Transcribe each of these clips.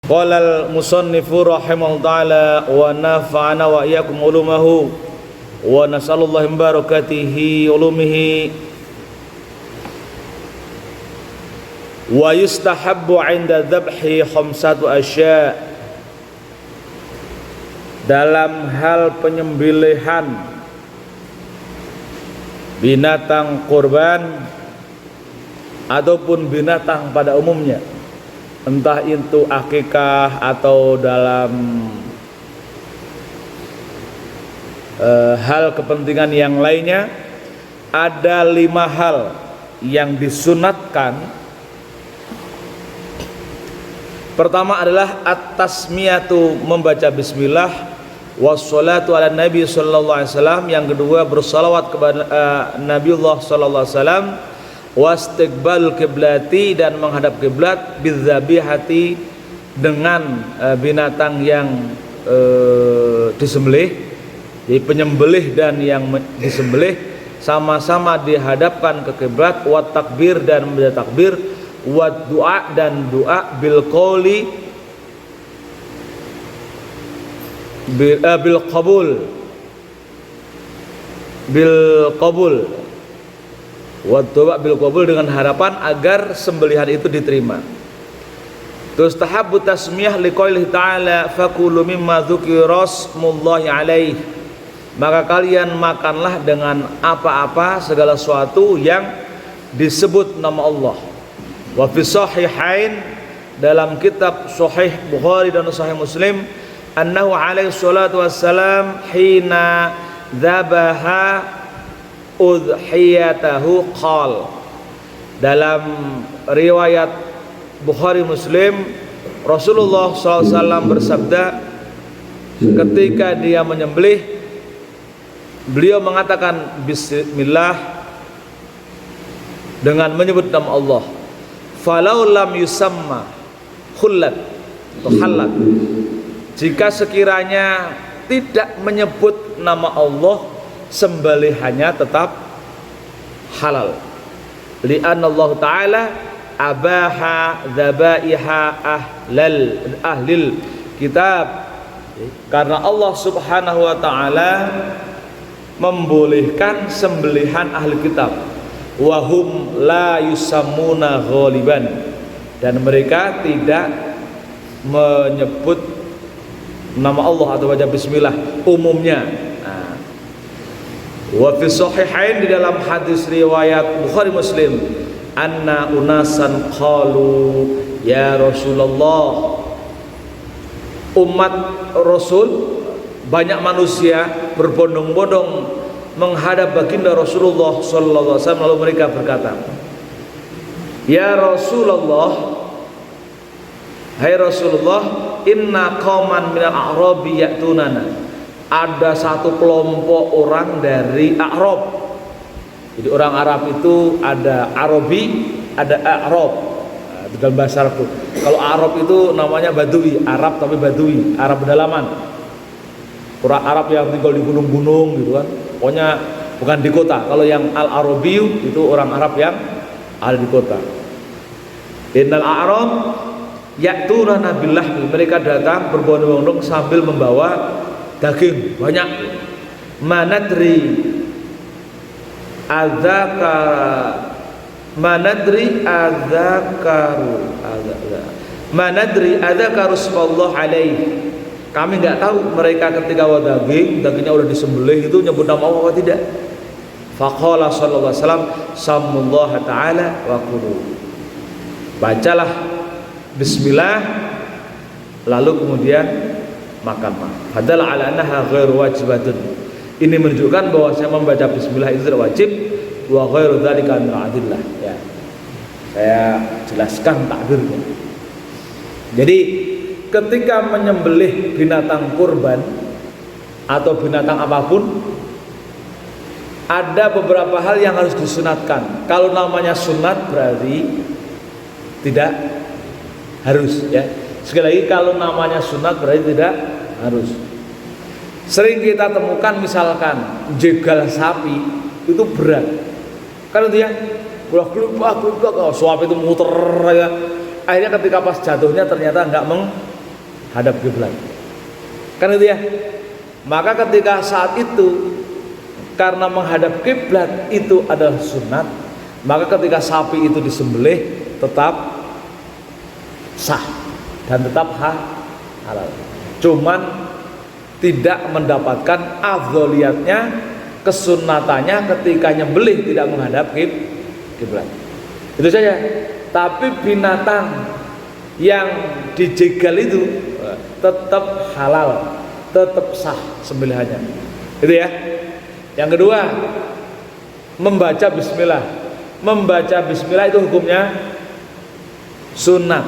Qala al-musannifu rahimahullah ta'ala wa nafa'ana wa iyyakum ulumahu wa nasallallahu barakatihi ulumihi. Wa yustahabbu 'inda dzabhi khamsatu asya'. Dalam hal penyembelihan binatang kurban ataupun binatang pada umumnya, entah itu akikah atau dalam hal kepentingan yang lainnya, ada 5 hal yang disunatkan. Pertama adalah at-tasmiyatu, membaca bismillah, wassalatu ala nabi sallallahu alaihi wasallam. Yang kedua bersalawat kepada Nabiullah sallallahu alaihi wasallam, wastiqbalul kiblati, dan menghadap kiblat, bidzabihati, dengan binatang yang disembelih. Jadi penyembelih dan yang disembelih sama-sama dihadapkan ke kiblat, wa takbir, dan membaca takbir, wa doa, dan doa, bil qauli, bil qabul, wa doa bil qabul, dengan harapan agar sembelihan itu diterima. Terus tahabbu tasmiyah liqaulihi ta'ala fakulu mimma dzukira smullahi alaihi, maka kalian makanlah dengan apa-apa segala sesuatu yang disebut nama Allah. Wa fi sahihain, dalam kitab Sahih Bukhari dan Sahih Muslim, annahu alaihi salatu wassalam hina dzabaha udhiyatahu qal. Dalam riwayat Bukhari Muslim, Rasulullah SAW bersabda ketika dia menyembelih, beliau mengatakan bismillah dengan menyebut nama Allah. Falau lam yusamma khullat atau halat, jika sekiranya tidak menyebut nama Allah, sembelihannya tetap halal. Li'anna Allah Ta'ala abaha dzabaiha ahlil kitab, karena Allah Subhanahu wa Ta'ala membolehkan sembelihan ahli kitab. Wahum la yusammuna ghaliban, dan mereka tidak menyebut nama Allah atau baca bismillah umumnya. Wa fi sahihain, di dalam hadis riwayat Bukhari Muslim, anna unasan qalu ya Rasulullah, umat Rasul, banyak manusia berbondong-bondong menghadap baginda Rasulullah sallallahu alaihi wasallam, lalu mereka berkata, ya Rasulullah, hai Rasulullah, inna qauman minal a'rabi ya'tunana, ada satu kelompok orang dari A'rab. Jadi orang Arab itu ada Arabi, ada A'rab. Itu dalam bahasa Arab. Kalau Arab itu namanya Badui, Arab tapi Badui, Arab pedalaman. Orang Arab yang tinggal di gunung-gunung gitu kan. Pokoknya bukan di kota. Kalau yang Al-Arabiyu itu orang Arab yang ada di kota. Innal A'rab ya'tuna nabillah, mereka datang berbondong-bondong sambil membawa daging banyak. Manadri adzakaru sallallahu alaihi, kami nggak tahu mereka ketika bawa dagingnya udah disembelih itu nyebut nama Allah atau tidak. Faqala sallallahu alaihi wasallam samullah ta'ala wa kulu, bacalah bismillah lalu kemudian makan. Hadal ala annaha ghairu wajibatun, ini menunjukkan bahwa saya membaca bismillah itu tidak wajib. Wa ghairu dzalika min adillah, ya saya jelaskan takbirnya. Jadi ketika menyembelih binatang kurban atau binatang apapun, ada beberapa hal yang harus disunatkan. Kalau namanya sunat berarti tidak harus, ya. Sekali lagi, kalau namanya sunat berarti tidak harus. Sering kita temukan misalkan jegal sapi itu berat, kan itu ya, gelak-geluk, suap itu muter ya. Akhirnya ketika pas jatuhnya ternyata nggak hadap kiblat. Kan itu ya. Maka ketika saat itu karena menghadap kiblat itu adalah sunat, maka ketika sapi itu disembelih tetap sah dan tetap halal. Cuman tidak mendapatkan afdholiyatnya, kesunatannya ketika nyembelih tidak menghadap kiblat. Itu saja. Tapi binatang yang dijegal itu tetap halal, tetap sah sembelihannya. Itu ya. Yang kedua, membaca bismillah. Membaca bismillah itu hukumnya sunat.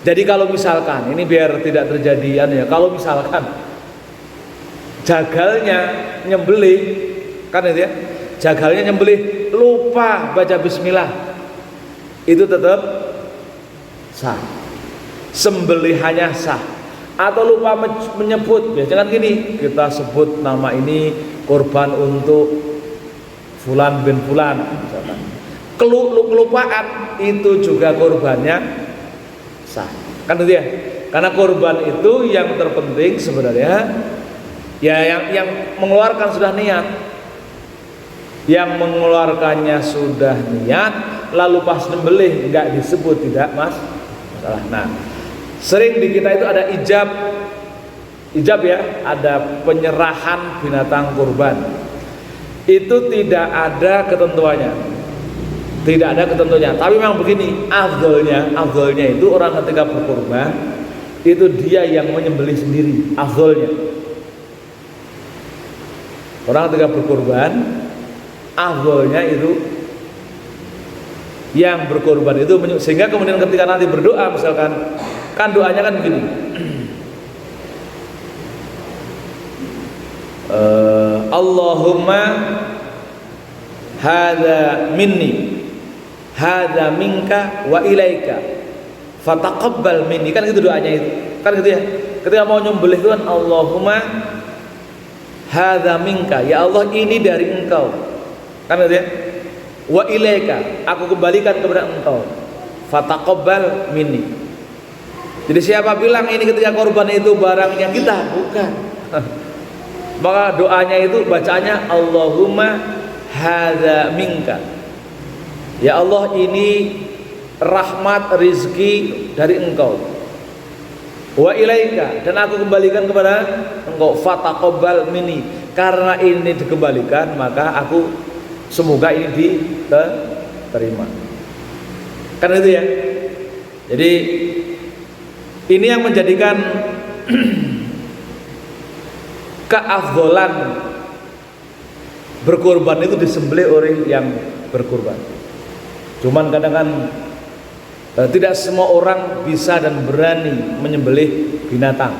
Jadi kalau misalkan ini biar tidak terjadi ya, kalau misalkan jagalnya nyembelih, kan itu ya, jagalnya nyembelih lupa baca bismillah, itu tetap sah, sembelihannya sah. Atau lupa menyebut, biasanya kan gini, kita sebut nama ini korban untuk fulan bin fulan misalkan. Kelupaan itu juga korbannya sah, kan itu ya. Karena korban itu yang terpenting sebenarnya ya yang mengeluarkan sudah niat, yang mengeluarkannya sudah niat, lalu pas nyembelih enggak disebut, tidak masalah. Nah, sering di kita itu ada ijab ya, ada penyerahan binatang kurban. Itu tidak ada ketentuannya, tapi memang begini, afdolnya itu orang ketika berkurban itu dia yang menyembelih sendiri, afdolnya. Orang ketika berkurban, afdolnya itu yang berkorban itu, sehingga kemudian ketika nanti berdoa misalkan, kan doanya kan begini, Allahumma hadza minni, hadza minka wa ilaika, fataqabbal minni, kan itu doanya itu, kan gitu ya. Ketika mau nyembelih itu kan Allahumma hadza minka, ya Allah ini dari engkau, kan gitu ya. Wa ilaika, aku kembalikan kepada engkau, fataqabbal minni. Jadi siapa bilang ini ketika korban itu barangnya kita, bukan. Maka doanya itu bacanya Allahumma hadza minka, ya Allah ini rahmat rizki dari engkau, wa ilaika, dan aku kembalikan kepada engkau, fataqabbal minni, karena ini dikembalikan maka aku semoga ini diterima. Kan itu ya. Jadi ini yang menjadikan keafdolan berkorban itu disembelih oleh yang berkorban. Cuman kadang kan tidak semua orang bisa dan berani menyembelih binatang.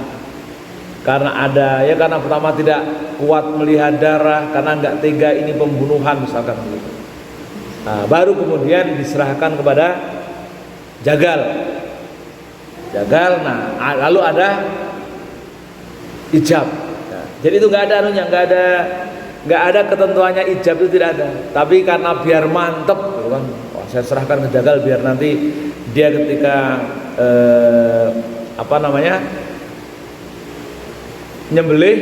Karena karena pertama tidak kuat melihat darah, karena nggak tega ini pembunuhan misalkan begitu. Nah, baru kemudian diserahkan kepada jagal. Nah lalu ada ijab. Nah, jadi itu nggak ada anunya, nggak ada ketentuannya, ijab itu tidak ada. Tapi karena biar mantep, gitu kan, saya serahkan ke jagal biar nanti dia ketika nyembelih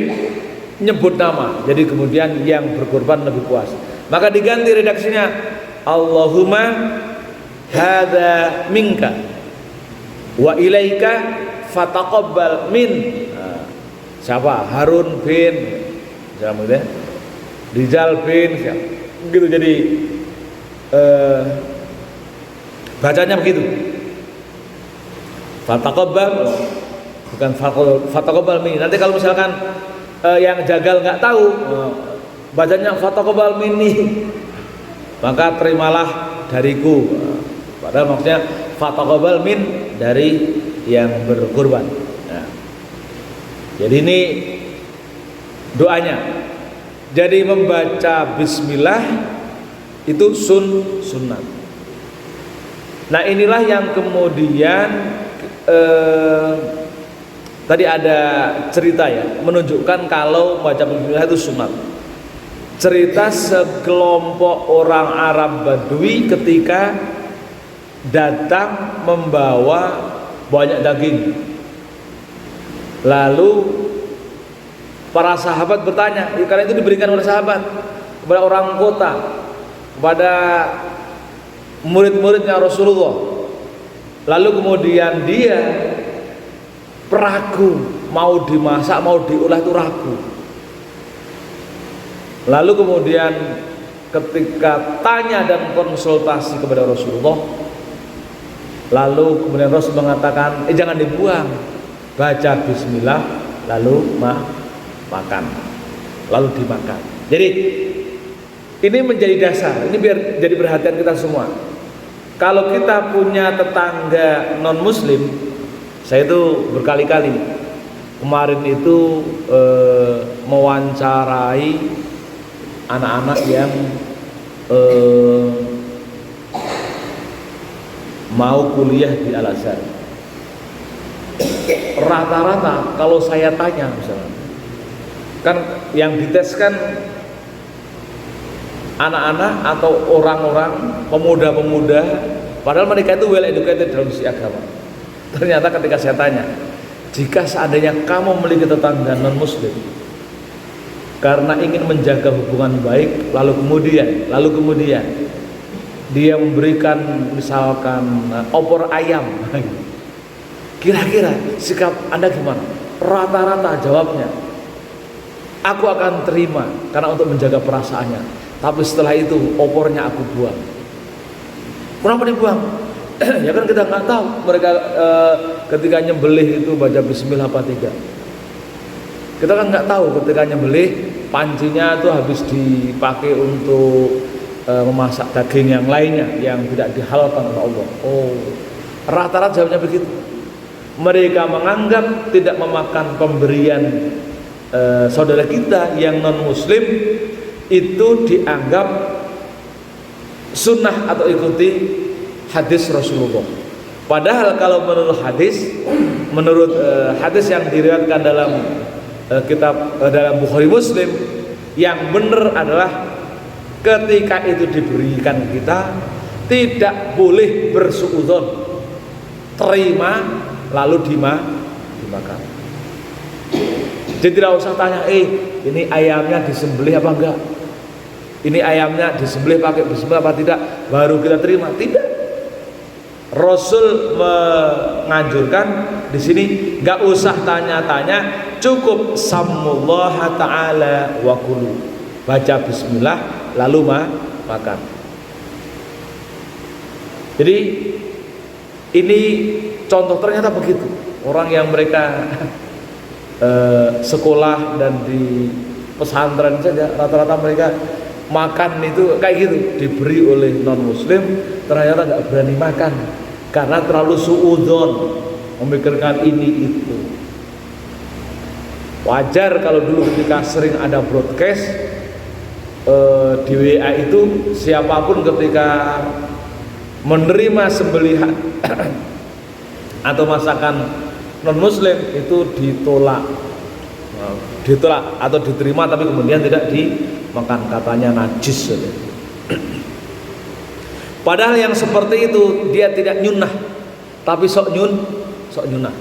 nyebut nama, jadi kemudian yang berkorban lebih puas. Maka diganti redaksinya Allahumma hadza minka wa ilaika fataqabbal min. Nah, siapa? Harun bin Rijal bin siapa? Begitu, jadi bacanya begitu. Fataqabbal, bukan fataqabbal minni. Nanti kalau misalkan yang jagal nggak tahu bacanya fataqabbal minni, maka terimalah dariku. Padahal maksudnya fataqabbal min, dari yang berkorban. Nah, jadi ini doanya. Jadi membaca bismillah itu sunnah. Nah inilah yang kemudian tadi ada cerita ya, menunjukkan kalau baca bismillah itu sunat. Cerita sekelompok orang Arab Badui ketika datang membawa banyak daging. Lalu para sahabat bertanya, karena itu diberikan oleh sahabat kepada orang kota, kepada murid-muridnya Rasulullah. Lalu kemudian dia ragu, mau dimasak mau diolah itu ragu. Lalu kemudian ketika tanya dan konsultasi kepada Rasulullah, lalu kemudian Rasul mengatakan, jangan dibuang, baca bismillah lalu makan, lalu dimakan. Jadi ini menjadi dasar, ini biar jadi perhatian kita semua. Kalau kita punya tetangga non muslim, saya itu berkali-kali kemarin itu mewawancarai anak-anak yang mau kuliah di Al-Azhar. Rata-rata kalau saya tanya misalnya, kan yang dites kan anak-anak atau orang-orang pemuda-pemuda, padahal mereka itu well educated dalam sisi agama. Ternyata ketika saya tanya, jika seandainya kamu memiliki tetangga non muslim karena ingin menjaga hubungan baik, lalu kemudian dia memberikan misalkan opor ayam, kira-kira sikap Anda gimana? Rata-rata jawabnya, aku akan terima karena untuk menjaga perasaannya, tapi setelah itu opornya aku buang. Kenapa dibuang? Ya kan kita nggak tahu mereka ketika nyembelih itu baca bismillah apa tidak. Kita kan nggak tahu ketika nyembelih pancinya itu habis dipakai untuk memasak daging yang lainnya yang tidak dihalalkan oleh Allah. Oh, rata-rata jawabnya begitu. Mereka menganggap tidak memakan pemberian saudara kita yang non muslim itu dianggap sunnah atau ikuti hadis Rasulullah. Padahal kalau menurut hadis yang diriwayatkan dalam kitab dalam Bukhari Muslim, yang benar adalah ketika itu diberikan kita tidak boleh bersuudzon, terima lalu dimakan. Jadi tidak usah tanya, ini ayamnya disembelih apa enggak, ini ayamnya disembelih pakai bismillah apa tidak, baru kita terima. Tidak. Rasul menganjurkan di sini enggak usah tanya-tanya, cukup sammullaha ta'ala wa kulu, baca bismillah lalu makan. Jadi ini contoh ternyata begitu. Orang yang mereka sekolah dan di pesantren saja rata-rata mereka makan itu kayak gitu, diberi oleh non muslim ternyata nggak berani makan karena terlalu suudzon, memikirkan ini itu. Wajar kalau dulu ketika sering ada broadcast di WA itu, siapapun ketika menerima sembelihan atau masakan non muslim itu ditolak atau diterima tapi kemudian tidak dimakan, katanya najis. Padahal yang seperti itu dia tidak nyunah tapi sok nyunah.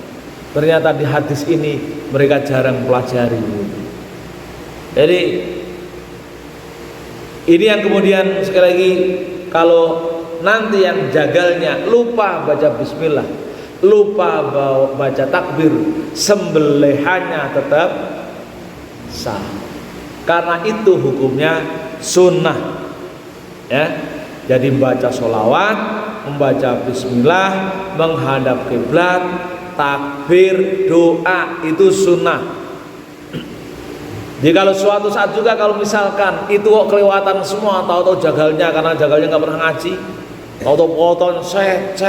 Ternyata di hadis ini mereka jarang pelajari. Jadi ini yang kemudian sekali lagi, kalau nanti yang jagalnya lupa baca bismillah, lupa baca takbir, sembelihannya tetap sah. Karena itu hukumnya sunnah. Ya. Jadi membaca sholawat, membaca bismillah, menghadap kiblat, takbir, doa itu sunnah. Jadi kalau suatu saat juga kalau misalkan itu kok kelewatan semua, tahu-tahu jagalnya karena jagalnya nggak pernah ngaji, tahu-tahu potong set,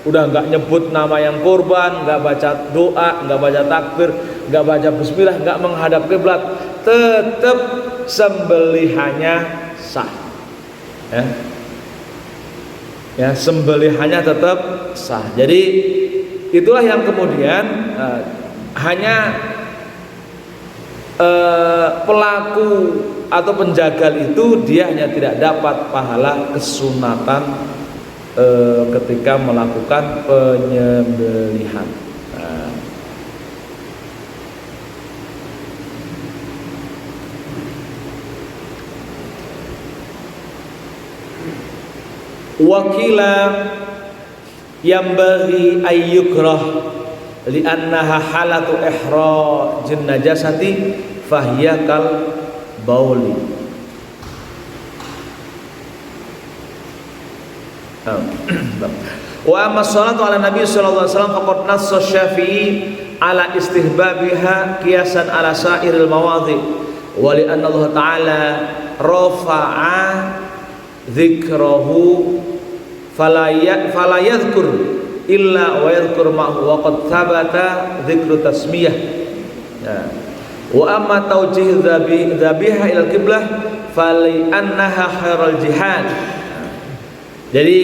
udah nggak nyebut nama yang kurban, nggak baca doa, nggak baca takbir, nggak baca bismillah, nggak menghadap kiblat, tetap sembelihannya sah. Ya, sembelihannya tetap sah. Jadi itulah yang kemudian hanya pelaku atau penjagal itu dia hanya tidak dapat pahala kesunatan ketika melakukan penyembelihan. Wakila yambaghi ayyukrah li'annaha halatu ihrajin najasati fahiya kal bauli. Wa amma sholatu ala nabi sallallahu alaihi wasallam faqad nassa Syafi'i ala istihbabiha qiyasan ala sairil mawadhi wa li anna Allah ta'ala rafa'a dzikrahu fala yadhkur illa wa yadhkur ma'hu wa qad thabata dzikru tasmiyah. Wa amma tawjih dhabiha ila al-qiblah fali annaha khairul jihad. Jadi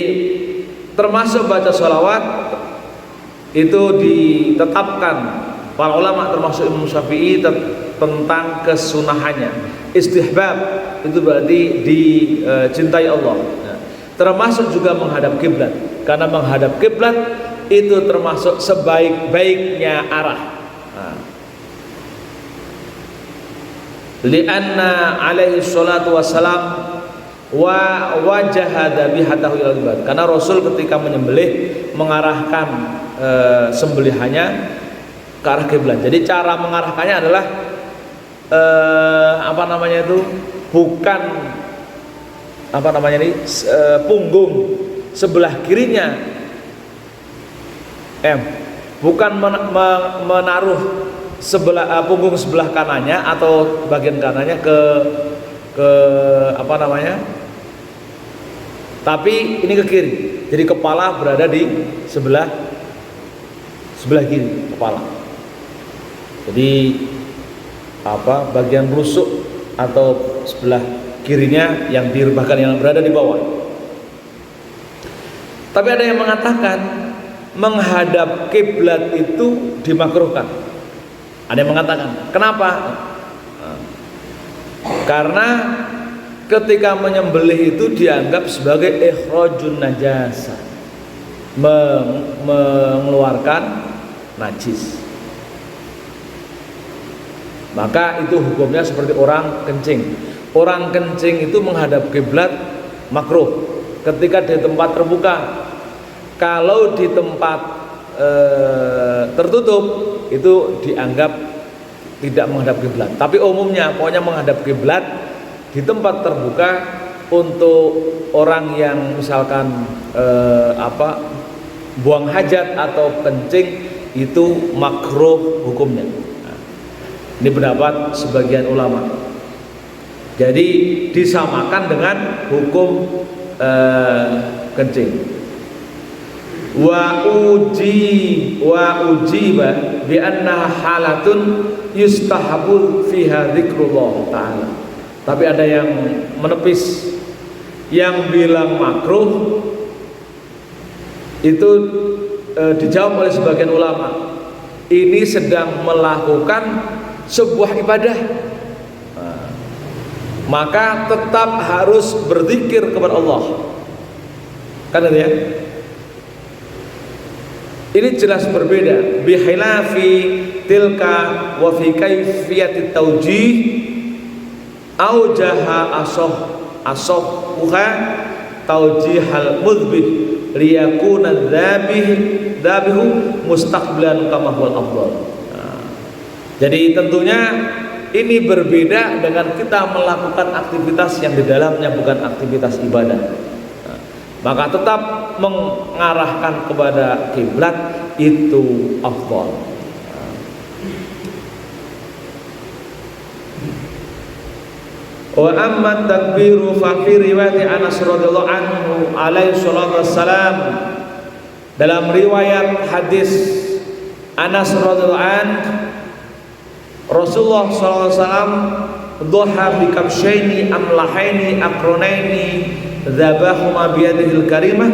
termasuk baca sholawat itu ditetapkan para ulama termasuk Imam Syafi'i tentang kesunahannya. Istihbab itu berarti dicintai Allah. Termasuk juga menghadap kiblat, karena menghadap kiblat itu termasuk sebaik-baiknya arah. Lianna alaihi salatu wassalam wa wajaha dzabihatahu ila al-qiblat, karena Rasul ketika menyembelih mengarahkan sembelihannya ke arah kiblat. Jadi cara mengarahkannya adalah bukan punggung sebelah kirinya, bukan menaruh punggung sebelah kanannya atau bagian kanannya ke tapi ini ke kiri. Jadi kepala berada di sebelah kiri kepala. Jadi bagian rusuk atau sebelah kirinya yang bahkan yang berada di bawah. Tapi ada yang mengatakan menghadap kiblat itu dimakruhkan. Ada yang mengatakan, kenapa? Karena ketika menyembelih itu dianggap sebagai ikhrajun najasa, mengeluarkan najis. Maka itu hukumnya seperti orang kencing. Orang kencing itu menghadap kiblat makruh ketika di tempat terbuka. Kalau di tempat tertutup itu dianggap tidak menghadap kiblat. Tapi umumnya pokoknya menghadap kiblat di tempat terbuka untuk orang yang misalkan buang hajat atau kencing itu makruh hukumnya. Ini pendapat sebagian ulama. Jadi disamakan dengan hukum kencing. Wa ujiba bi annaha halatun yustahabu fiha dzikrullah ta'ala. Tapi ada yang menepis, yang bilang makruh itu dijawab oleh sebagian ulama. Ini sedang melakukan sebuah ibadah, maka tetap harus berzikir kepada Allah. Kan itu ya? Ini jelas berbeda. Bihilafi tilka wa fi kayfiyati tawjih aujaha asohha tawjihal mudbih liyakuna dhabihu mustaqbilan kama huwal afdal. Jadi tentunya ini berbeda dengan kita melakukan aktivitas yang di dalamnya bukan aktivitas ibadah. Maka tetap mengarahkan kepada kiblat itu afdal. Wa amma takbiru fa fi riwayat Anas radhiyallahu anhu alaihi salatu wassalam, dalam riwayat hadis Anas radhiyallahu anhu, Rasulullah sallallahu alaihi wasallam dhuha bi kabshaini amlahaini aqranaini dzabahuma bi yadihil karimah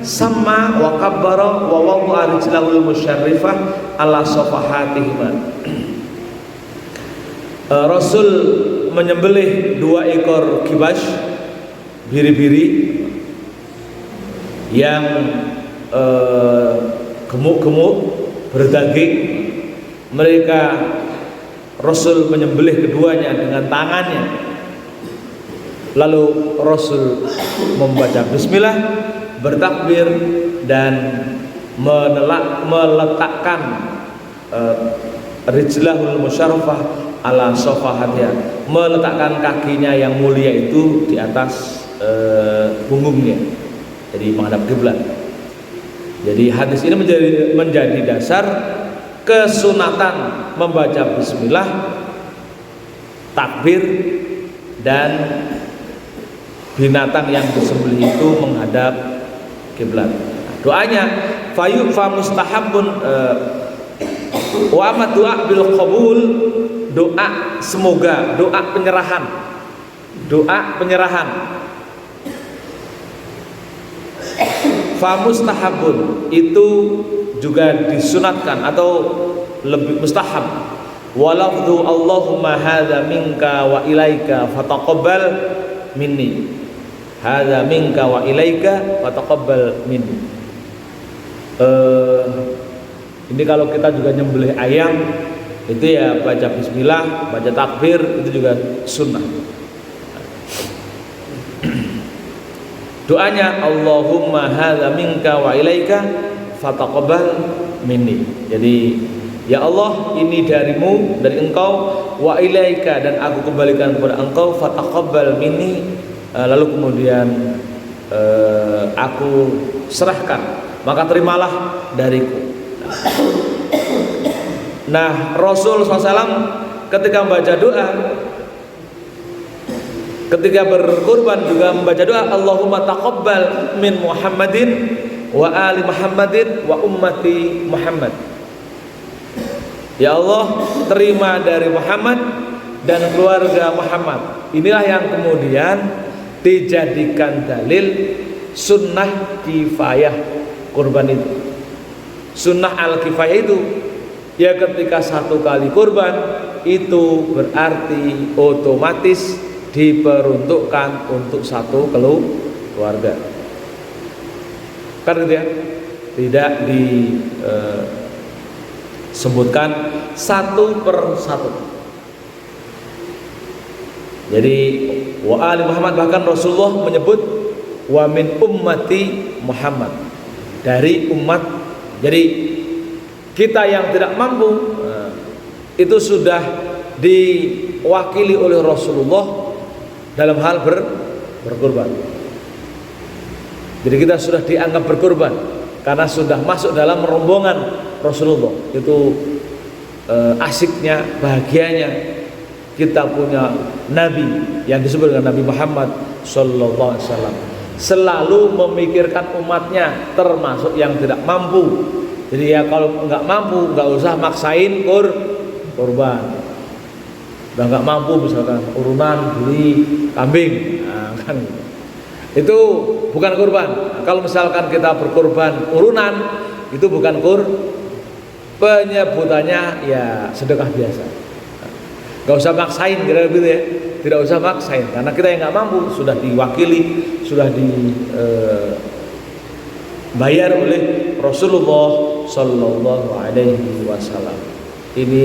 sama wa kabbara wa wada'a rijlahul musyarrifah ala safahatihima. Rasul menyembelih 2 ekor kibas biri-biri yang gemuk-gemuk berdaging. Mereka Rasul menyembelih keduanya dengan tangannya. Lalu Rasul membaca bismillah, bertakbir dan meletakkan rijlahul musyarrafah ala sofahatiha, meletakkan kakinya yang mulia itu di atas punggungnya, jadi menghadap kiblat. Jadi hadis ini menjadi dasar kesunatan membaca bismillah, takbir, dan binatang yang disembelih itu menghadap kiblat. Doanya fa mustahabun wa amma doa bil qabul, doa semoga, doa penyerahan. Doa penyerahan. Fa mustahabun itu juga disunatkan atau lebih mustahab. Walafdhu Allahumma hadza minka wa ilaika fataqabbal minni. Hadza minka wa ilaika fataqabbal minni. Ini kalau kita juga nyembelih ayam itu ya baca bismillah, baca takbir, itu juga sunnah. Doanya Allahumma hadza minka wa ilaika fataqabbal minni. Jadi ya Allah, ini darimu, dari engkau, wa ilaika, dan aku kembalikan kepada engkau, fataqabbal minni, lalu kemudian aku serahkan, maka terimalah dariku. Nah, Rasul SAW ketika membaca doa, ketika berkurban juga membaca doa, Allahumma taqabbal min Muhammadin wa ali Muhammadin wa ummati Muhammad. Ya Allah, terima dari Muhammad dan keluarga Muhammad. Inilah yang kemudian dijadikan dalil sunnah kifayah kurban itu. Sunnah al-kifayah itu ya ketika satu kali kurban itu berarti otomatis diperuntukkan untuk satu keluarga. Kan gitu ya? Tidak disebutkan satu per satu. Jadi wa ali Muhammad, bahkan Rasulullah menyebut wa min ummati Muhammad, dari umat. Jadi kita yang tidak mampu itu sudah diwakili oleh Rasulullah dalam hal berkurban. Jadi kita sudah dianggap berkurban karena sudah masuk dalam rombongan Rasulullah. Itu asiknya, bahagianya kita punya Nabi yang disebut dengan Nabi Muhammad Sallallahu Alaihi Wasallam, selalu memikirkan umatnya, termasuk yang tidak mampu. Jadi ya kalau nggak mampu nggak usah maksain kurban. Udah nggak mampu misalkan urunan beli kambing, nah, kan itu bukan kurban. Kalau misalkan kita berkurban urunan, itu bukan penyebutannya ya sedekah biasa. Nggak usah maksain, kira-kira gitu ya. Tidak usah maksain karena kita yang nggak mampu, sudah diwakili, sudah dibayar oleh Rasulullah Sallallahu Alaihi Wasallam. Ini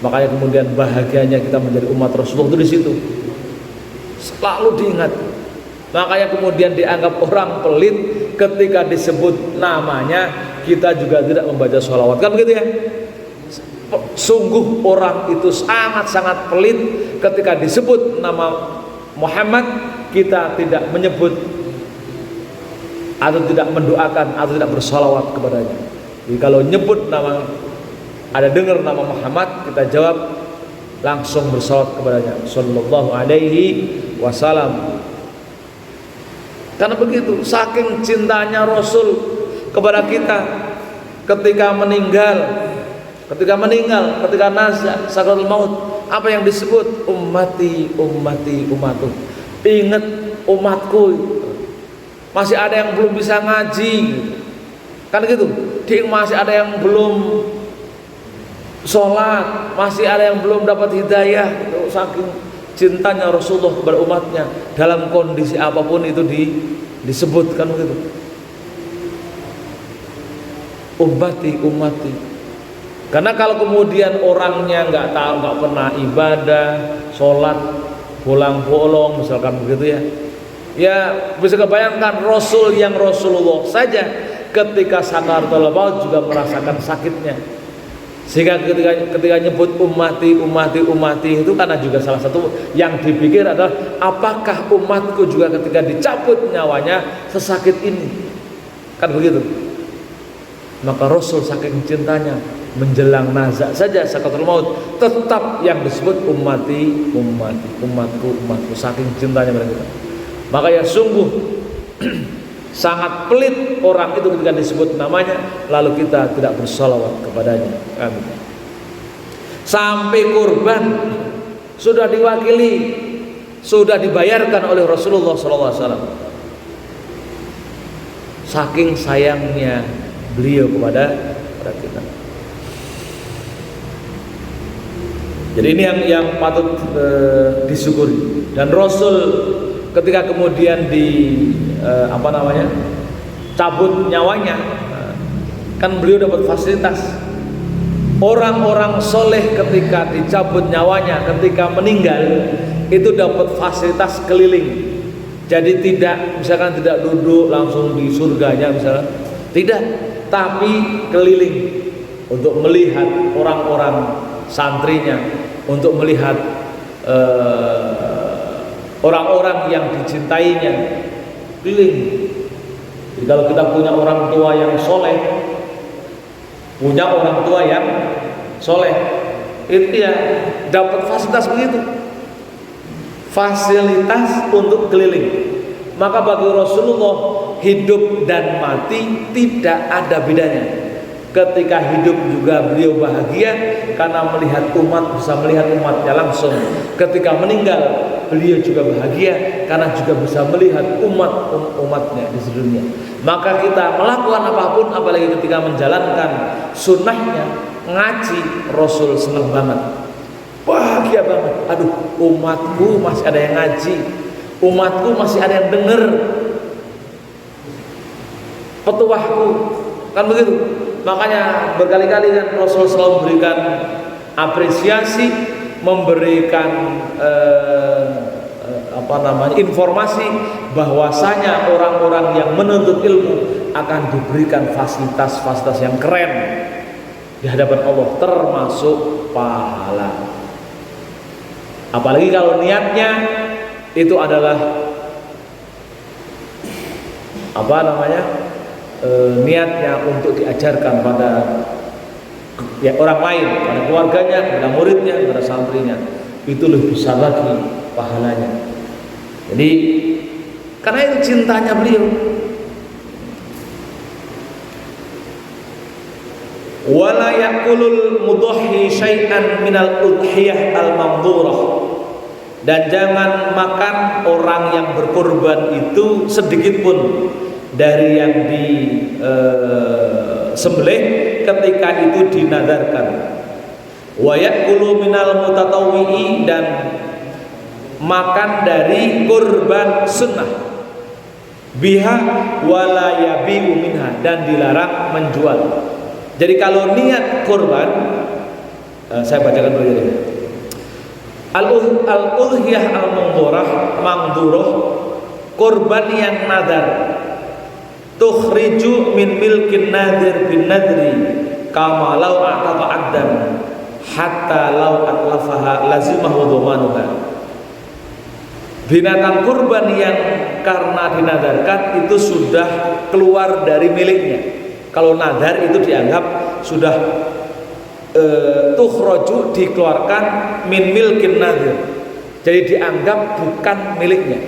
makanya kemudian bahagianya kita menjadi umat Rasulullah itu di situ, selalu diingat. Makanya kemudian dianggap orang pelit ketika disebut namanya, kita juga tidak membaca sholawat, kan begitu ya? Sungguh orang itu sangat-sangat pelit ketika disebut nama Muhammad, kita tidak menyebut atau tidak mendoakan atau tidak bersolawat kepadanya. Jadi kalau nyebut nama, ada dengar nama Muhammad, kita jawab langsung bersolawat kepadanya Sallallahu Alaihi Wasallam. Karena begitu, saking cintanya Rasul kepada kita, ketika meninggal, ketika nazar sakaratul maut, apa yang disebut? Ummati, ummati, ummatu. Ingat umatku. Masih ada yang belum bisa ngaji, kan gitu. Masih ada yang belum sholat, masih ada yang belum dapat hidayah. Itu saking cintanya Rasulullah kepada umatnya, dalam kondisi apapun itu disebutkan begitu. Ummati, ummati. Karena kalau kemudian orangnya nggak tahu, nggak pernah ibadah, sholat, bolong-bolong, misalkan begitu ya, Ya bisa kebayangkan Rasul yang Rasulullah saja ketika sakaratul maut juga merasakan sakitnya. Sehingga ketika nyebut ummati itu karena juga salah satu yang dipikir adalah apakah umatku juga ketika dicabut nyawanya sesakit ini. Kan begitu. Maka Rasul saking cintanya menjelang nazak saja sakaratul maut tetap yang disebut umatku saking cintanya mereka. Makanya sungguh sangat pelit orang itu ketika disebut namanya lalu kita tidak bersalawat kepadanya. Amin. Sampai kurban sudah diwakili, sudah dibayarkan oleh Rasulullah SAW. Saking sayangnya beliau kepada kita. Jadi ini yang patut disyukuri. Dan Rasul ketika kemudian cabut nyawanya, kan beliau dapat fasilitas. Orang-orang soleh ketika dicabut nyawanya, ketika meninggal itu dapat fasilitas keliling. Jadi tidak duduk langsung di surganya misalnya, tidak, tapi keliling untuk melihat orang-orang santrinya, untuk melihat orang-orang yang dicintainya, keliling. Jadi kalau kita punya orang tua yang soleh, itu ya dapat fasilitas begitu, fasilitas untuk keliling. Maka bagi Rasulullah hidup dan mati tidak ada bedanya. Ketika hidup juga beliau bahagia karena melihat umat, bisa melihat umatnya langsung. Ketika meninggal beliau juga bahagia karena juga bisa melihat umatnya di dunia. Maka kita melakukan apapun, apalagi ketika menjalankan sunnahnya, ngaji, Rasul senang banget, bahagia banget. Aduh, umatku masih ada yang ngaji, umatku masih ada yang dengar petuahku, kan begitu. Makanya berkali-kali kan Rasul selalu memberikan apresiasi, memberikan informasi bahwasanya orang-orang yang menuntut ilmu akan diberikan fasilitas-fasilitas yang keren di hadapan Allah, termasuk pahala. Apalagi kalau niatnya itu adalah niatnya untuk diajarkan pada orang lain, pada keluarganya, pada muridnya, pada santrinya, itu lebih besar lagi pahalanya. Jadi karena itu cintanya beliau. Wala yaqulul mudahhi syai'an minal udhiyah al-mamdurah, dan jangan makan orang yang berkorban itu sedikit pun dari yang disembelih ketika itu dinadarkan. Wa yaqulu minal mutatawwi'i, dan makan dari kurban sunnah, biha wala yabi'u minha, dan dilarang menjual. Jadi kalau niat kurban, saya bacakan dulu ya. Al-udhiyah al-mangdurah, kurban yang nadar, tukhriju min milkin nadir bin nadri kama law a'taqa 'abdan hatta law atlafaha lazimahu dhamanuha. Binatang kurban yang karena dinadarkan itu sudah keluar dari miliknya. Kalau nadar itu dianggap sudah tukhraju, dikeluarkan min milkin nadir, jadi dianggap bukan miliknya.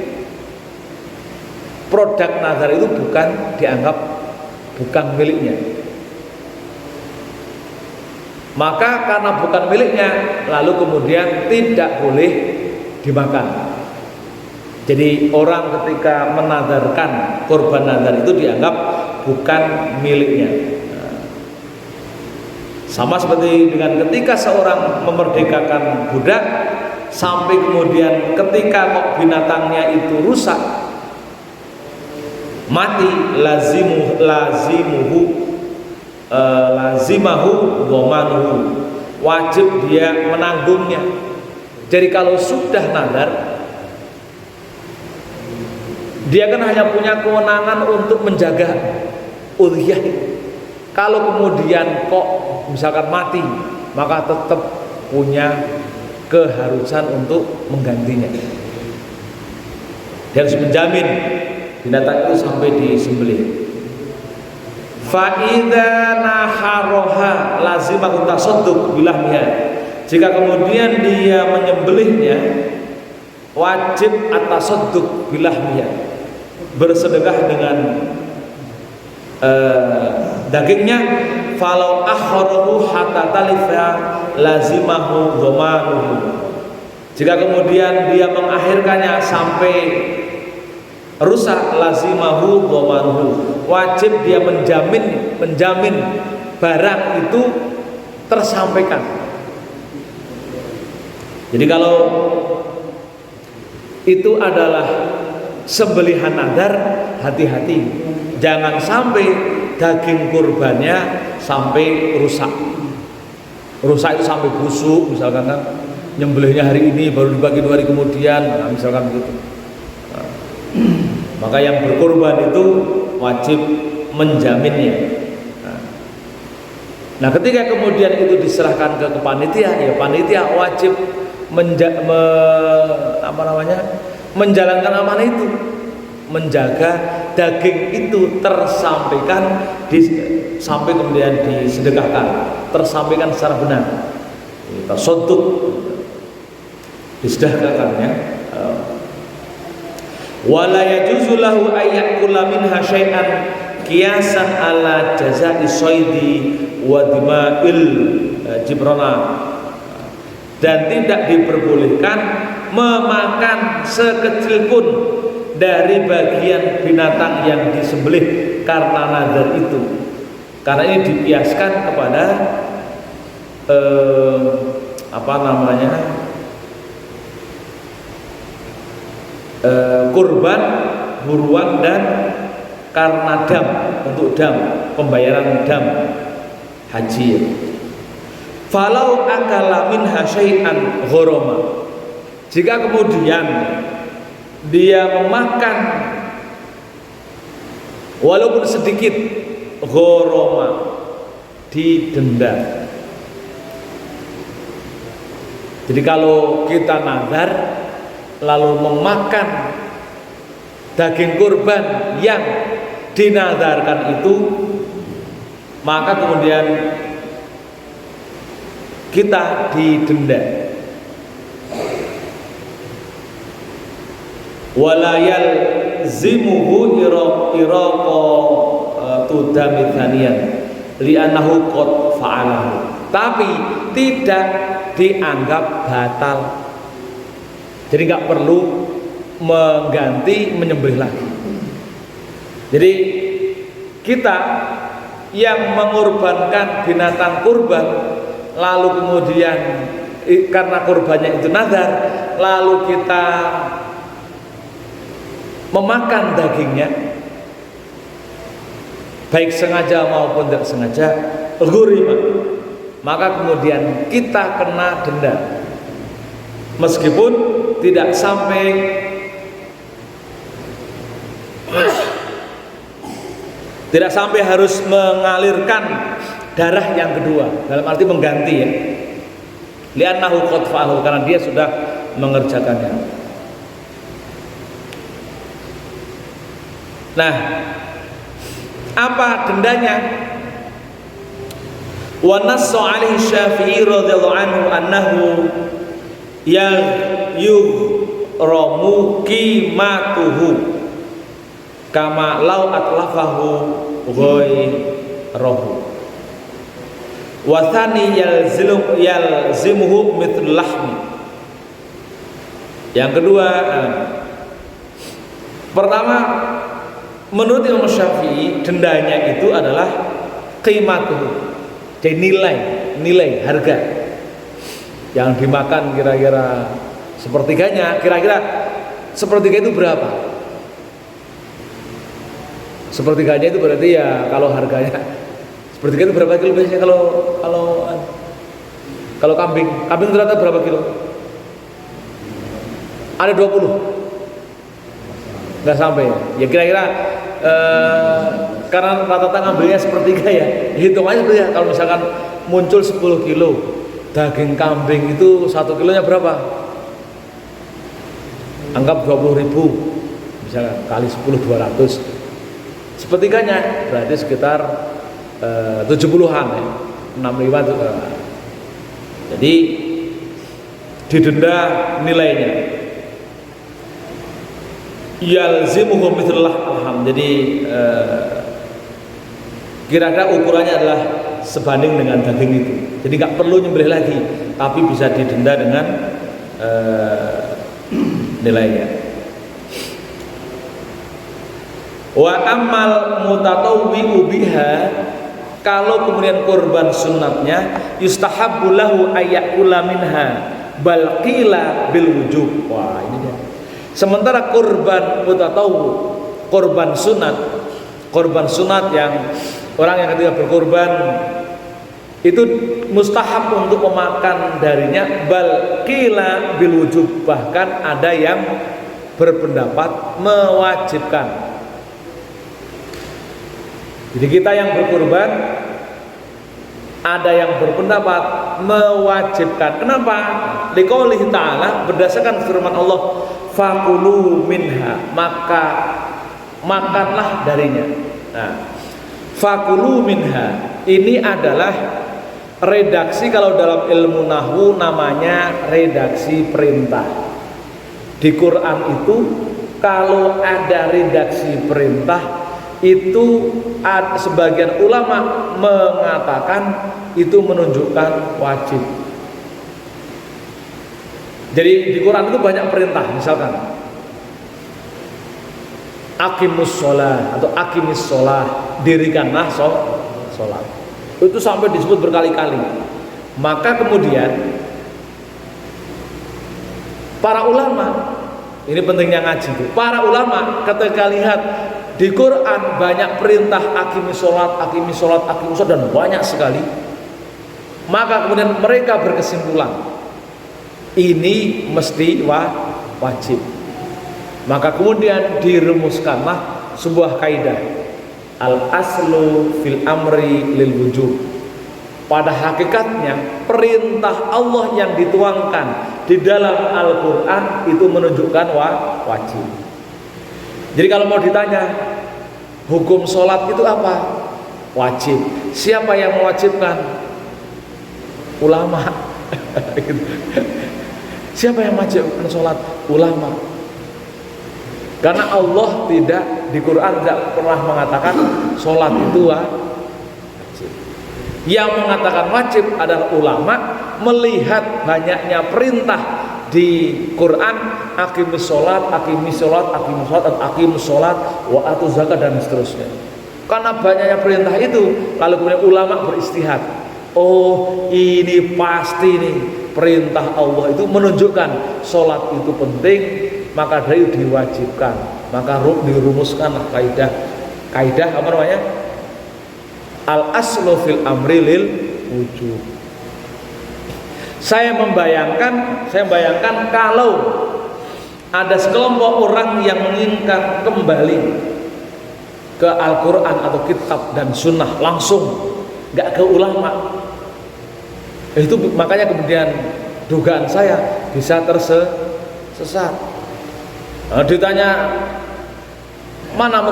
Produk nazar itu dianggap bukan miliknya. Maka karena bukan miliknya, lalu kemudian tidak boleh dimakan. Jadi orang ketika menazarkan kurban nazar itu dianggap bukan miliknya. Sama seperti dengan ketika seorang memerdekakan budak, sampai kemudian ketika kok binatangnya itu rusak, mati, lazimahu dhamanuhu, wajib dia menanggungnya. Jadi kalau sudah nazar, Dia kan hanya punya kewenangan untuk menjaga udhiyah. Kalau kemudian kok misalkan mati, maka tetap punya keharusan untuk menggantinya. Dia harus menjamin binatang itu sampai disembelih. Fa idza naharoha lazimahu tasadduq bilahmiha. Jika kemudian dia menyembelihnya, wajib at-tasadduq bilahmiha, bersedekah dengan dagingnya. Falau akharahu hatta talifa lazimahu dhamanuhu. Jika kemudian dia mengakhirkannya sampai rusak, lazimahu dhamanuhu, wajib dia menjamin barang itu tersampaikan. Jadi kalau itu adalah sembelihan nadar, hati-hati, jangan sampai daging kurbannya sampai rusak. Rusak itu sampai busuk, misalkan kan nyembelihnya hari ini baru dibagi 2 hari kemudian, nah, misalkan begitu. Maka yang berkorban itu wajib menjaminnya. Nah, ketika kemudian itu diserahkan ke panitia, ya panitia wajib menjalankan amanah itu, menjaga daging itu tersampaikan sampai kemudian disedekahkan, tersampaikan secara benar, tasadduk, disedekahkan ya. Wala yajuzu lahu ayyakula minha syai'an qiyasan ala jazaa'i shaidi wa dima'il jibrana. Dan tidak diperbolehkan memakan sekecil pun dari bagian binatang yang disembelih karena nazar itu, karena ini dikiaskan kepada kurban, buruan, dan karena dam, untuk dam, pembayaran dam haji. Falau akala minha syai'an ghoroma, jika kemudian dia memakan walaupun sedikit, ghoroma, didenda. Jadi kalau kita nazar lalu memakan daging kurban yang dinazarkan itu, maka kemudian kita didenda. Walayal zimuhu iraqa tudami thaniyan li'annahu qad fa'alahu, tapi tidak dianggap batal. Jadi nggak perlu mengganti, menyembelih lagi. Jadi kita yang mengorbankan binatang kurban, lalu kemudian karena kurbannya itu nazar, lalu kita memakan dagingnya, baik sengaja maupun tidak sengaja, ghurima, maka kemudian kita kena denda, meskipun tidak sampai harus mengalirkan darah yang kedua, dalam arti mengganti ya, li'annahu qad fa'alahu, karena dia sudah mengerjakannya. Nah, apa dendanya? Wa nassa 'alaihi Syafi'i radhiyallahu anhu annahu yughramu qimatuhu kama law atlafahu ghairahu wa thani yalzimuhu mithl lahmi. Yang kedua, pertama, menurut Imam Syafi'i dendanya itu adalah qimatuhu, jadi nilai harga yang dimakan, kira-kira sepertiganya. Kira-kira sepertiga itu berapa? Sepertiganya itu berarti ya, kalau harganya sepertiga itu berapa kilo biasanya kalau kambing ternyata berapa kilo? Ada 20. nggak sampai ya kira-kira karena rata-rata ngambilnya sepertiga ya, hitungannya seperti kalau misalkan muncul 10 kilo daging kambing itu 1 kilonya berapa? Anggap 20.000 misalkan kali 10 200, sepertiganya berarti sekitar 70-an ya, 65 jadi didenda nilainya yalzimuhu mithlullah alham. Jadi kira-kira ukurannya adalah sebanding dengan daging itu. Jadi nggak perlu nyembelih lagi, tapi bisa didenda dengan nilainya. Wa amal mutatawwi'u biha, kalau kemudian kurban sunatnya yustahabbu lahu ayyakula minha bal qila bil wujub. Wah, ini dia. Sementara kurban mutatawwu, kurban sunat yang orang yang ketika berkurban itu mustahab untuk memakan darinya, bal qila bil wujub, bahkan ada yang berpendapat mewajibkan. Jadi kita yang berkurban ada yang berpendapat mewajibkan. Kenapa? Liqaulihi ta'ala, berdasarkan firman Allah, fakulu minha, maka makanlah darinya. Nah, fakulu minha ini adalah redaksi, kalau dalam ilmu nahwu namanya redaksi perintah. Di Quran itu kalau ada redaksi perintah itu sebagian ulama mengatakan itu menunjukkan wajib. Jadi di Quran itu banyak perintah, misalkan aqimus sholah atau aqimis sholah, dirikanlah sholat. Itu sampai disebut berkali-kali. Maka kemudian para ulama, ini pentingnya ngaji itu, para ulama ketika lihat di Quran banyak perintah aqimis sholat, aqimis sholat, aqimis sholat, dan banyak sekali, maka kemudian mereka berkesimpulan ini mesti wajib. Maka kemudian dirumuskanlah sebuah kaidah, al aslu fil amri lil wujub. Pada hakikatnya perintah Allah yang dituangkan di dalam Al-Quran itu menunjukkan wajib. Jadi kalau mau ditanya hukum sholat itu apa? Wajib. Siapa yang mewajibkan? Ulama. Siapa yang mewajibkan sholat? Ulama. Karena Allah tidak, di Quran tidak pernah mengatakan sholat itu wajib. Yang mengatakan wajib adalah ulama melihat banyaknya perintah di Quran, aqimis sholat, aqimis sholat, aqimis sholat, aqimis sholat, wa atuz zakat, dan seterusnya. Karena banyaknya perintah itu, lalu kemudian ulama beristihad. Oh, ini pasti nih perintah Allah itu menunjukkan sholat itu penting, maka dari itu diwajibkan. Maka dirumuskanlah kaidah apa namanya? Al aslu fil amri lil wujub. Saya membayangkan kalau ada sekelompok orang yang menginginkan kembali ke Al-Quran atau kitab dan sunnah langsung, nggak ke ulama, itu makanya kemudian dugaan saya bisa tersesat. Ditanya mana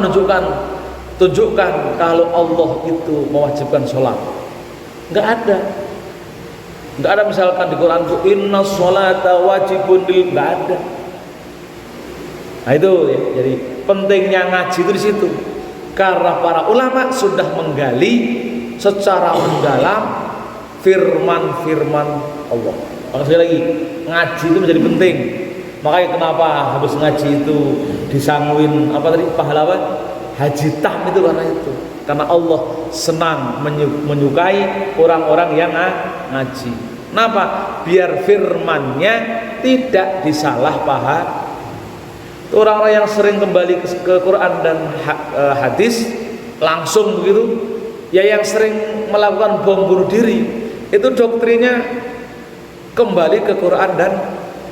tunjukkan kalau Allah itu mewajibkan sholat, nggak ada. Nggak ada misalkan di Quran itu inna sholata wajibun lil, nggak ada. Nah itu ya, jadi pentingnya ngaji itu di situ, karena para ulama sudah menggali secara mendalam firman Allah. Maka sekali lagi ngaji itu menjadi penting. Makanya kenapa habis ngaji itu disangguin apa tadi pahala haji tam itu, karena itu. Karena Allah senang menyukai orang-orang yang ngaji. Kenapa? Biar firmannya tidak disalah paham. Orang-orang yang sering kembali ke Quran dan hadis langsung begitu, ya yang sering melakukan bom bunuh diri, itu doktrinnya kembali ke Quran dan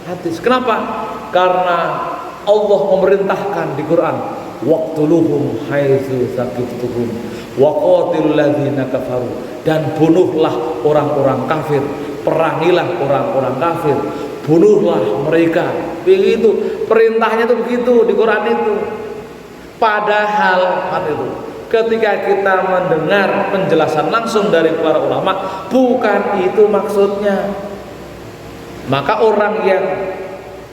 hadis. Kenapa? Karena Allah memerintahkan di Quran, waqtuluhum haitsu tsaqiftuhum wa qatilul ladzina kafaru, dan bunuhlah orang-orang kafir, perangilah orang-orang kafir, bunuhlah mereka. Begitu perintahnya itu, begitu di Quran itu. Padahal kan itu, ketika kita mendengar penjelasan langsung dari para ulama, bukan itu maksudnya. Maka orang yang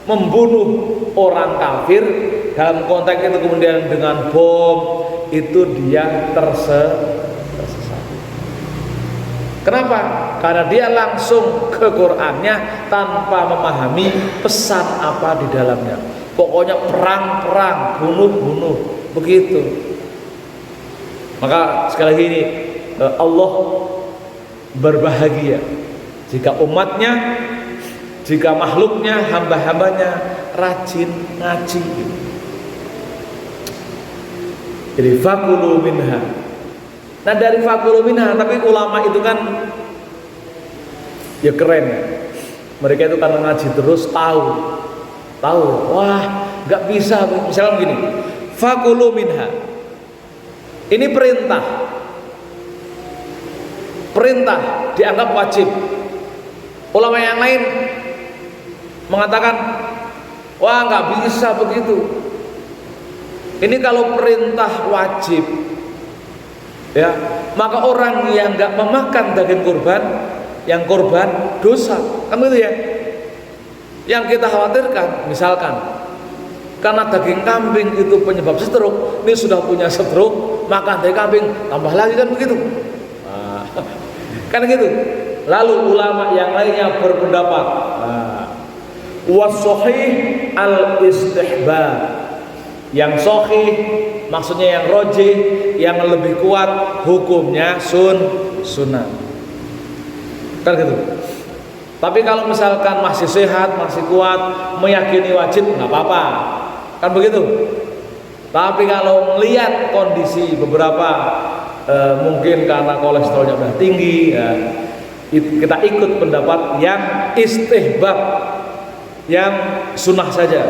membunuh orang kafir dalam konteks itu kemudian dengan bom, itu dia tersesat. Kenapa? Karena dia langsung ke Qur'annya tanpa memahami pesan apa di dalamnya. Pokoknya perang, bunuh, begitu. Maka sekali lagi ini, Allah berbahagia jika umatnya, jika makhluknya, hamba-hambanya rajin ngaji. Jadi fakulu minha. Nah dari fakulu minha, tapi ulama itu kan ya keren ya. Mereka itu karena ngaji terus tahu, wah nggak bisa. Misalnya begini, fakulu minha, ini perintah dianggap wajib. Ulama yang lain mengatakan, wah nggak bisa begitu. Ini kalau perintah wajib, ya, maka orang yang nggak memakan daging kurban, yang korban dosa, kan begitu ya? Yang kita khawatirkan, misalkan karena daging kambing itu penyebab stroke, ini sudah punya stroke, makan daging kambing tambah lagi, kan begitu? Nah, kan gitu. Lalu ulama yang lainnya berpendapat, was-shahih al-istihbab. Yang sahih maksudnya yang rojih, yang lebih kuat hukumnya sunnah. Kan gitu. Tapi kalau misalkan masih sehat, masih kuat, meyakini wajib, nggak apa-apa. Kan begitu. Tapi kalau melihat kondisi beberapa mungkin karena kolesterolnya sudah tinggi, ya, kita ikut pendapat yang istihbab, yang sunnah saja.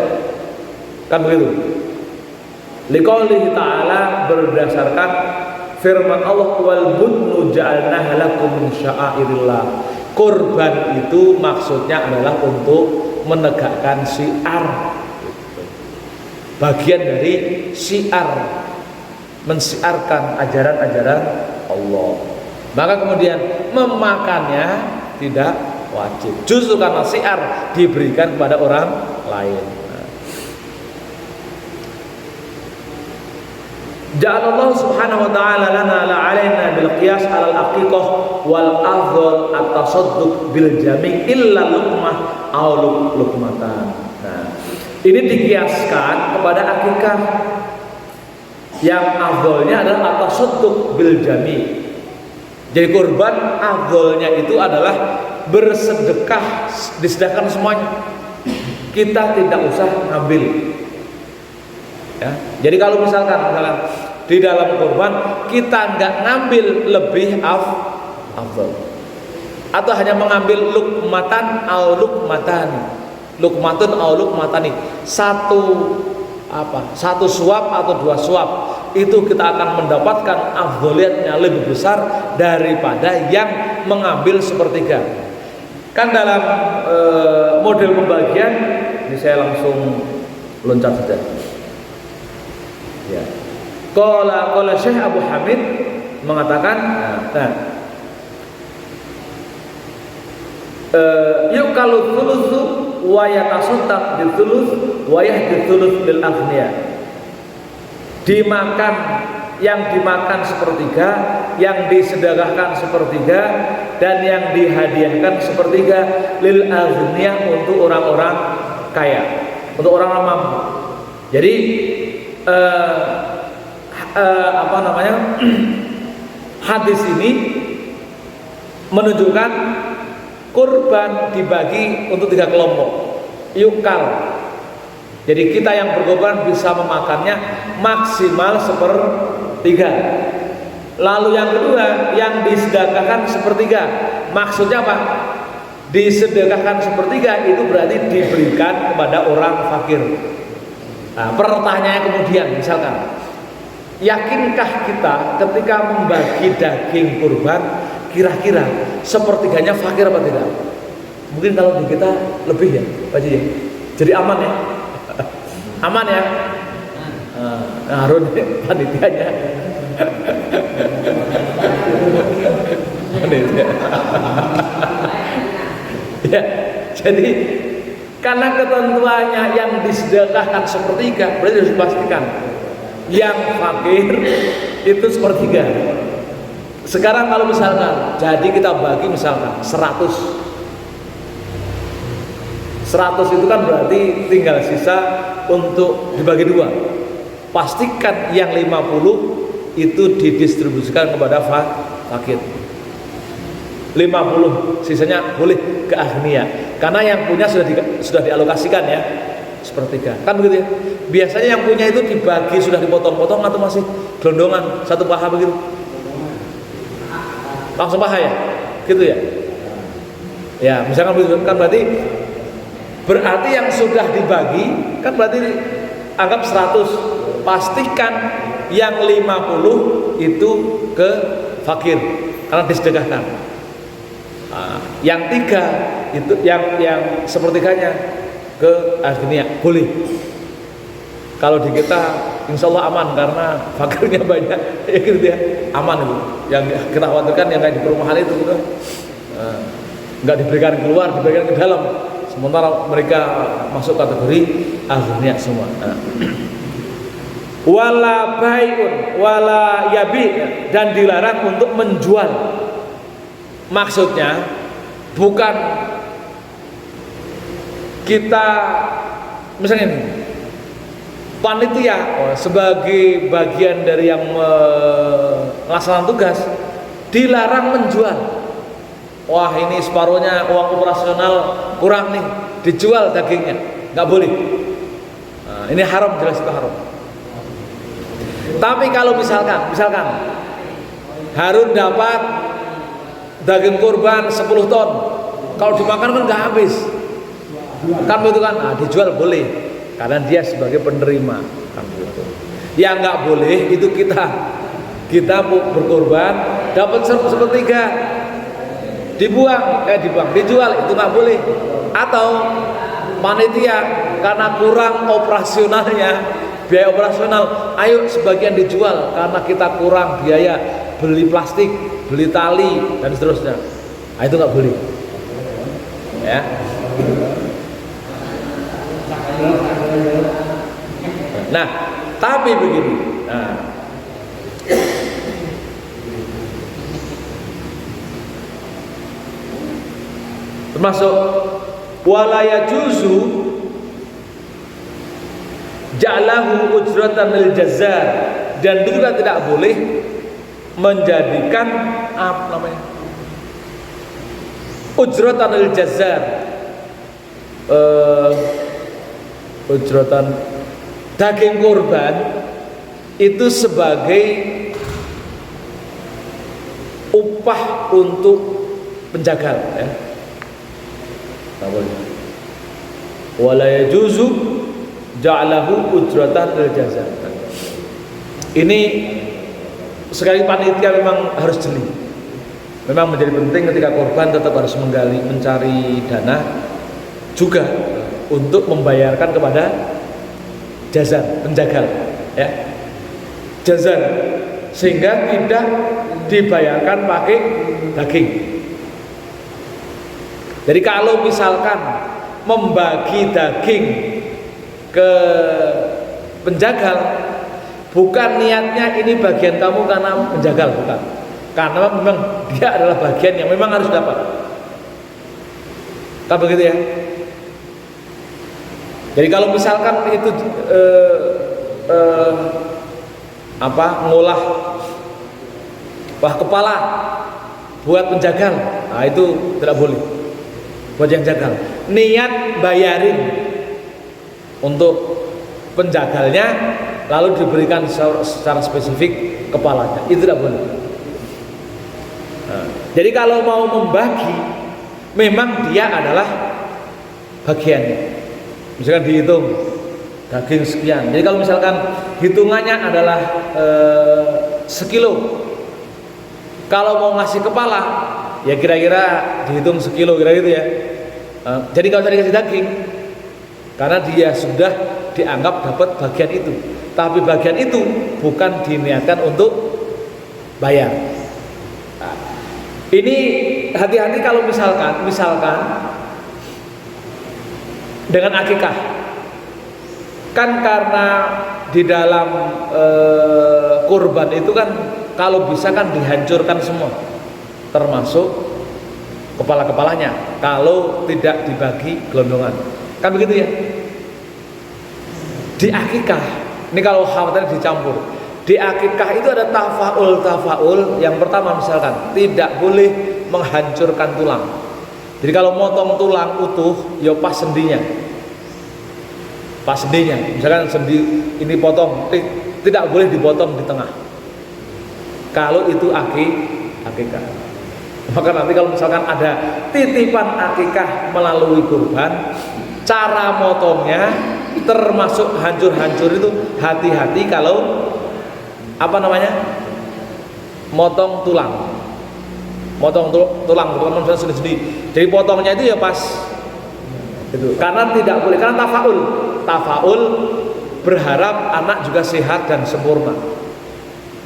Kan begitu. Liqaulihi ta'ala, berdasarkan firman Allah, wal budnu ja'alnaha lakum min sya'airillah. Kurban itu maksudnya adalah untuk menegakkan syiar, bagian dari syiar, mensiarkan ajaran-ajaran Allah. Maka kemudian memakannya tidak wajib, justru karena syiar diberikan kepada orang lain. Ja'alallahu subhanahu wa ta'ala lana la'alaina bil qiyas 'ala al-aqiqah wal afdal at-tasadduq bil jami' illa luqmah aw luqmatan. Nah, ini dikiaskan kepada akikah. Yang afdalnya adalah at-tasadduq bil jami'. Jadi kurban afdalnya itu adalah bersedekah, disedekahkan semuanya. Kita tidak usah ngambil. Ya, jadi kalau misalkan di dalam kurban kita nggak ngambil lebih afdal, atau hanya mengambil lukmatan au lukmatani, lukmatun au lukmatani, satu suap atau dua suap, itu kita akan mendapatkan afdaliyatnya lebih besar daripada yang mengambil sepertiga. Kan dalam model pembagian ini saya langsung loncat saja. Ya. Qala Syekh Abu Hamid mengatakan, yukalu thulutsu wa yatasaddaq bil thuluts wa yahdi thuluts lil aghniya. Dimakan, yang dimakan sepertiga, yang disedekahkan sepertiga, dan yang dihadiahkan sepertiga lil aghniya, untuk orang-orang kaya, untuk orang-orang mampu. Jadi hadis ini menunjukkan kurban dibagi untuk 3 kelompok. Yukal, jadi kita yang berkorban bisa memakannya maksimal 1/3. Lalu yang kedua, yang disedekahkan 1/3. Maksudnya apa? Disedekahkan 1/3 itu berarti diberikan kepada orang fakir. Nah, pertanyaannya kemudian misalkan, yakinkah kita ketika membagi daging kurban kira-kira sepertiganya fakir apa tidak? Mungkin kalau di kita lebih ya Pak Haji ya. Jadi aman ya. Aman ya. Nah, Harun panitianya. Ya, jadi karena ketentuannya yang disedekahkan sepertiga, berarti harus dipastikan yang fakir itu sepertiga. Sekarang kalau misalkan jadi kita bagi misalkan 100 itu kan berarti tinggal sisa untuk dibagi dua. Pastikan yang 50 itu didistribusikan kepada fakir. 50 sisanya boleh ke agnia, karena yang punya sudah dialokasikan ya sepertiga, kan begitu ya. Biasanya yang punya itu dibagi sudah dipotong-potong atau masih gelondongan satu paha begitu? Langsung paha ya, gitu ya. Ya misalkan begitu kan berarti yang sudah dibagi kan berarti anggap 100, pastikan yang 50 itu ke fakir karena disedekahkan. Yang 3 itu yang sepertiganya ke agnia, boleh. Kalau di kita insya Allah aman karena fakirnya banyak ya gitu ya, aman itu. Yang kita khawatirkan yang kayak di perumahan itu gitu, nggak diberikan keluar, diberikan ke dalam, sementara mereka masuk kategori agnia semua. Wala bai'un wala yabi, dan dilarang untuk menjual. Maksudnya bukan kita misalnya ini panitia sebagai bagian dari yang melaksanakan tugas dilarang menjual. Wah ini separuhnya uang operasional kurang nih, dijual dagingnya, nggak boleh. Nah, ini haram, jelas itu haram. Tapi kalau misalkan Harun dapat daging kurban 10 ton, kalau dimakan kan nggak habis, kan begitu kan? Nah, dijual boleh, karena dia sebagai penerima, kan begitu. Yang nggak boleh itu kita berkorban dapat sepertiga, dijual itu nggak boleh. Atau panitia karena kurang operasionalnya, biaya operasional, ayo sebagian dijual karena kita kurang biaya beli plastik, beli tali dan seterusnya. Nah, itu nggak boleh ya. Nah tapi begini, termasuk walaya juzu ja'lahu ujratan lil jazar, dan juga tidak boleh menjadikan apa namanya ujratan lil jazar, ujratan daging kurban itu sebagai upah untuk penjagal ya. Wala yajuzu ja'alahu ujratan lil jazar. Ini sekali panitia memang harus jeli. Memang menjadi penting ketika korban tetap harus mencari dana juga untuk membayarkan kepada jazar, penjagal ya. Jazar, sehingga tidak dibayarkan pakai daging. Jadi kalau misalkan membagi daging ke penjagal, bukan niatnya ini bagian kamu karena penjagal, bukan, karena memang dia adalah bagian yang memang harus dapat, kan begitu ya. Jadi kalau misalkan itu ngolah kepala buat penjagal, nah itu tidak boleh buat yang jagal. Niat bayarin untuk penjagalnya, lalu diberikan secara spesifik kepalanya, itu tidak boleh. Nah, jadi kalau mau membagi, memang dia adalah bagiannya. Misalkan dihitung daging sekian. Jadi kalau misalkan hitungannya adalah sekilo, kalau mau ngasih kepala ya kira-kira dihitung sekilo kira gitu ya. Jadi kalau tadi dikasih daging, karena dia sudah dianggap dapat bagian itu, tapi bagian itu bukan diniatkan untuk bayar. Nah, ini hati-hati kalau misalkan dengan akikah, kan karena di dalam kurban itu kan kalau bisa kan dihancurkan semua, termasuk kepala-kepalanya kalau tidak dibagi gelondongan, kan begitu ya. Di akikah ini kalau khawatir dicampur, di akikah itu ada tafaul. Yang pertama misalkan tidak boleh menghancurkan tulang. Jadi kalau motong tulang utuh ya pas sendinya, misalkan sendi ini potong, tidak boleh dipotong di tengah kalau itu akikah. Maka nanti kalau misalkan ada titipan akikah melalui kurban, cara motongnya termasuk hancur-hancur itu hati-hati kalau motong tulang teman-teman sudah sedih. Jadi potongnya itu ya pas itu, karena tidak boleh, karena tafaul berharap anak juga sehat dan sempurna,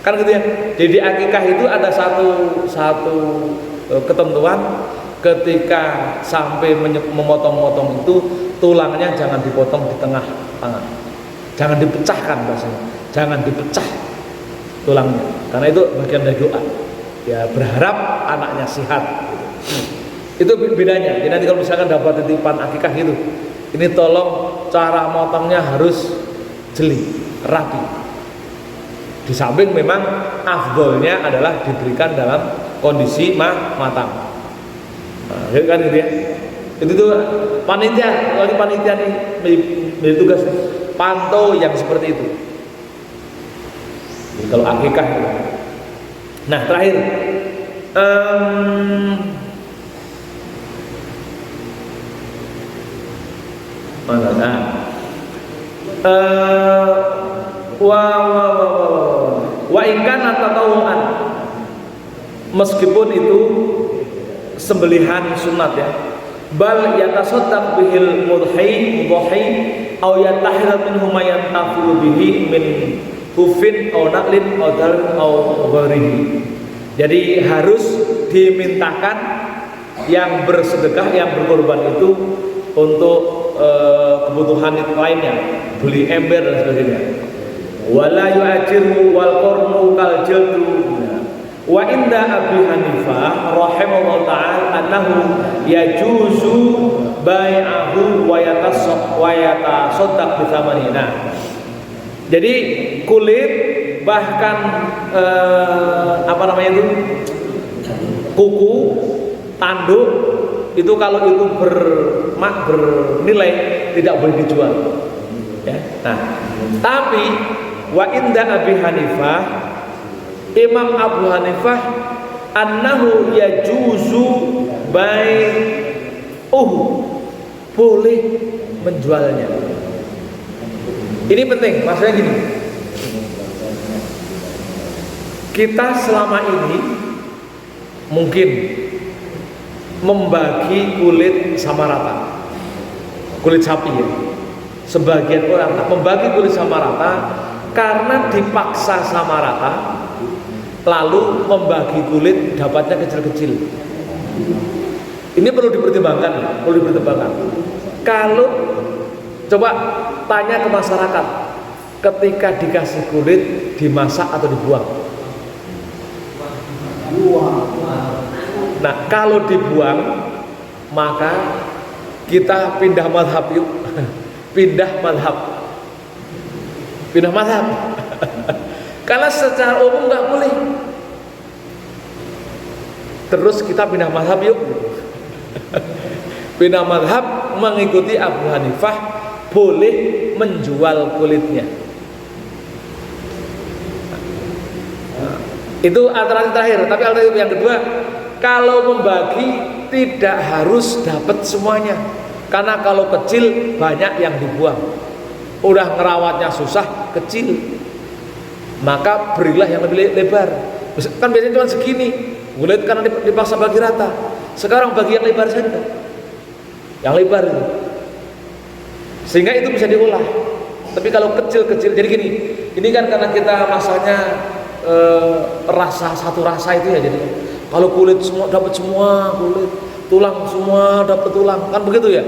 kan gitu ya. Jadi akikah itu ada satu ketentuan, ketika sampai memotong-motong itu tulangnya jangan dipotong di tengah tangan, jangan dipecahkan bahasanya, jangan dipecah tulangnya, karena itu bagian dari doa ya, berharap anaknya sehat. Itu bedanya. Jadi nanti kalau misalkan dapat titipan akikah itu, ini tolong cara motongnya harus jeli, rapi. Di samping memang afdolnya adalah diberikan dalam kondisi matang. Nah, kan gitu ya. Itu tuh panitia nih beri tugas pantau yang seperti itu. Jadi kalau akikah itu. Nah terakhir, wa ingkan tatawuan, meskipun itu sembelihan sunat ya, bal yatasaddaq bihil mudhi aw yatahira minhu ma yantafilu bihi min hufin aw naqlin aw dalin aw ghairihi. Jadi harus dimintakan yang bersedekah, yang berkorban itu untuk kebutuhan lainnya, beli ember dan sebagainya. Wala yu'ajiru wal qarnu kal jildu. Wa inda Abi Hanifah rahimahullah ta'ala annahu yajuzu bai'ahu wa yatasaddaq bi thamanina. Jadi kulit bahkan kuku, tanduk itu kalau itu bernilai tidak boleh dijual ya. Nah, tapi wa inda Abi Hanifah, Imam Abu Hanifah, annahu yajuzu bai'uhu, boleh menjualnya. Ini penting, maksudnya gini, kita selama ini mungkin membagi kulit sama rata, kulit sapi ya. Sebagian orang membagi kulit sama rata karena dipaksa sama rata, lalu membagi kulit dapatnya kecil-kecil. Ini perlu dipertimbangkan, Kalau coba tanya ke masyarakat, ketika dikasih kulit dimasak atau dibuang? Nah, kalau dibuang maka kita pindah mazhab yuk. pindah mazhab karena secara umum nggak boleh. Terus kita pindah mazhab yuk. Pindah mazhab mengikuti Abu Hanifah, boleh menjual kulitnya. Itu alternatif terakhir. Tapi alternatif yang kedua, kalau membagi tidak harus dapat semuanya, karena kalau kecil banyak yang dibuang. udah ngerawatnya susah, kecil, maka berilah yang lebih lebar. Kan biasanya cuma segini, kulit karena dipaksa bagi rata. Sekarang bagi yang lebar saja, yang lebar itu, sehingga itu bisa diolah. Tapi kalau kecil-kecil, jadi gini, ini kan karena kita masanya rasa satu rasa itu ya, jadi kalau kulit semua dapat semua kulit, tulang semua dapat tulang, kan begitu ya.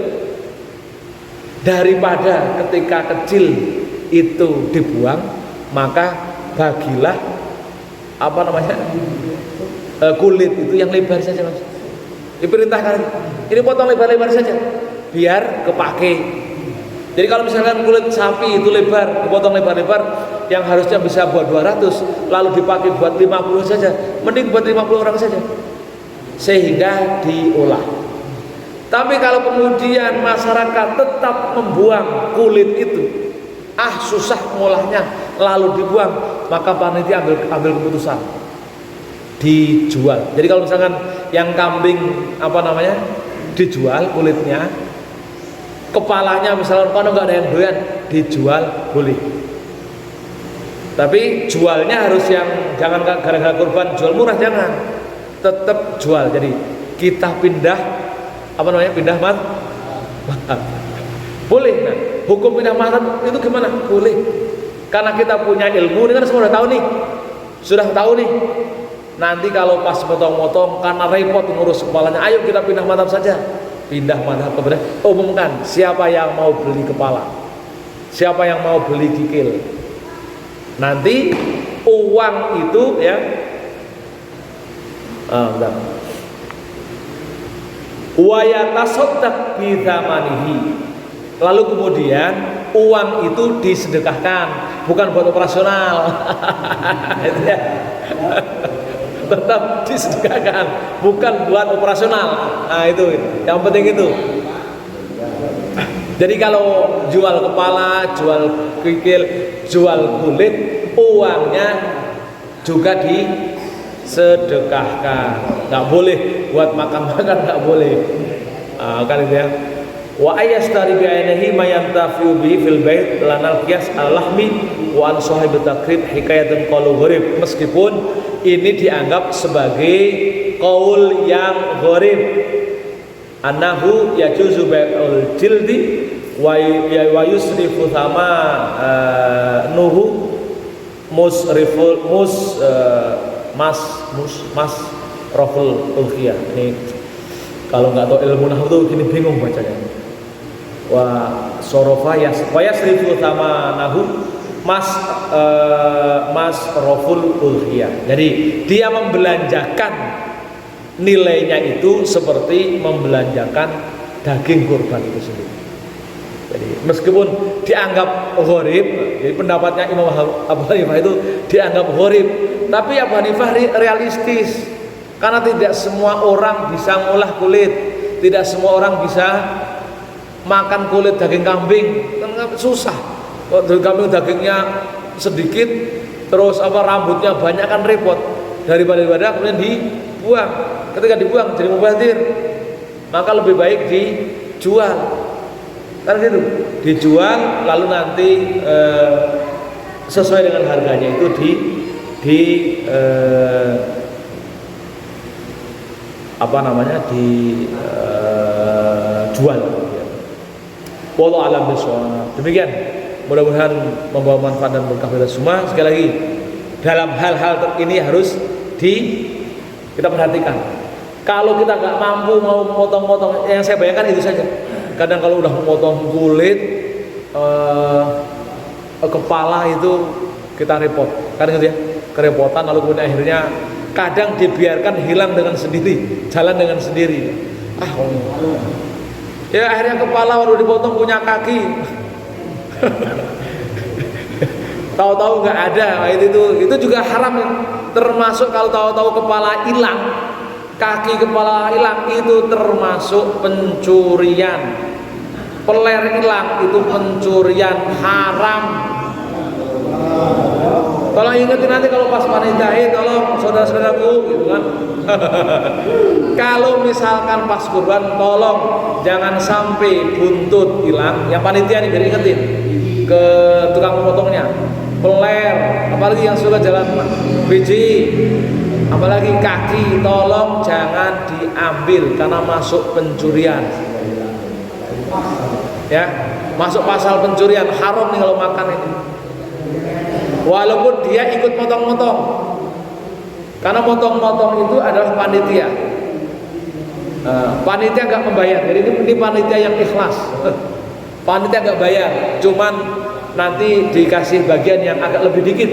Daripada ketika kecil itu dibuang, maka bagilah apa namanya kulit itu yang lebar saja, Mas. Diperintahkan ini potong lebar-lebar saja biar kepake. Jadi kalau misalkan kulit sapi itu lebar, dipotong lebar-lebar yang harusnya bisa buat 200 lalu dipakai buat 50 saja, mending buat 50 orang saja, sehingga diolah. Tapi kalau kemudian masyarakat tetap membuang kulit itu, susah ngolahnya, lalu dibuang, maka panitia ambil keputusan dijual. Jadi kalau misalkan yang kambing apa namanya dijual kulitnya, kepalanya misalnya kalau nggak ada yang doyan, dijual boleh. Tapi jualnya harus yang jangan gara-gara kurban jual murah, jangan, tetap jual. Jadi kita pindah apa namanya, pindah mahar boleh. Nah, hukum pindah mahar itu gimana? Boleh, karena kita punya ilmu. Ini kan semua sudah tahu nih. Nanti kalau pas potong-potong karena repot ngurus kepalanya, ayo kita pindah madhab saja. Pindah madhab kepada umumkan siapa yang mau beli kepala, siapa yang mau beli kikil. Nanti uang itu ya wa yatasaddaq bi dzamanihi, lalu kemudian uang itu disedekahkan, bukan buat operasional. Itu ya. Tetap disedekahkan, bukan buat operasional. Nah itu yang penting itu. Jadi kalau jual kepala, jual kikil, jual kulit, uangnya juga disedekahkan. Nggak boleh buat makan-makan, nggak boleh. Kan itu ya. Wa ayastari bi ainihi ma yantafi'u bihi fil bait lanal qiyas al-lahmi wa an sahib takrib hikayatun qalu gharib. Meskipun ini dianggap sebagai qaul yang gharib, annahu yajuzu bai'ul jildi wa yusrifu sama nuhu musriful mas raful ulqiyah. Ini kalau nggak tahu ilmu nahwu tuh gini bingung bacanya. Wa sorofa yasrifu sama nahu mas raful ulqiyah. Jadi dia membelanjakan nilainya itu seperti membelanjakan daging kurban itu sendiri. Jadi meskipun dianggap gharib, jadi pendapatnya Imam Abu Hanifah itu dianggap gharib, tapi Abu Hanifah realistis, karena tidak semua orang bisa ngolah kulit, tidak semua orang bisa makan kulit daging kambing, kan susah. Daging kambing dagingnya sedikit, terus rambutnya banyak, kan repot. Daripada kemudian dibuang, ketika dibuang jadi mubazir, maka lebih baik dijual. Kan gitu, dijual lalu nanti sesuai dengan harganya itu dijual. Wallahu a'lam bishawab. Demikian, mudah-mudahan membawa manfaat dan berkah bagi semua. Sekali lagi, dalam hal-hal ini harus kita perhatikan. Kalau kita nggak mampu mau potong-potong, yang saya bayangkan itu saja. Kadang kalau udah memotong kulit, kepala itu kita repot, kan gitu ya, kerepotan. Lalu kemudian akhirnya kadang dibiarkan hilang dengan sendiri, jalan dengan sendiri. Ya akhirnya kepala baru dipotong punya kaki. Tahu-tahu nggak ada. Nah, itu juga haram, termasuk kalau tahu-tahu kepala hilang, kaki kepala hilang, itu termasuk pencurian. Peler hilang itu pencurian, haram. Tolong ingetin nanti kalau pas panitia, tolong saudara-saudaraku gitu kan. Kalau misalkan pas kurban, tolong jangan sampai buntut hilang. Yang panitia nih biar ingetin. ke tukang potongnya, peler, apalagi yang suka jalan biji, apalagi kaki, tolong jangan diambil karena masuk pencurian. Ya, masuk pasal pencurian, haram nih kalau makan ini. Walaupun dia ikut motong-motong, karena motong-motong itu adalah panitia. Panitia nggak membayar, jadi ini panitia yang ikhlas. Panitia nggak bayar, cuman nanti dikasih bagian yang agak lebih dikit,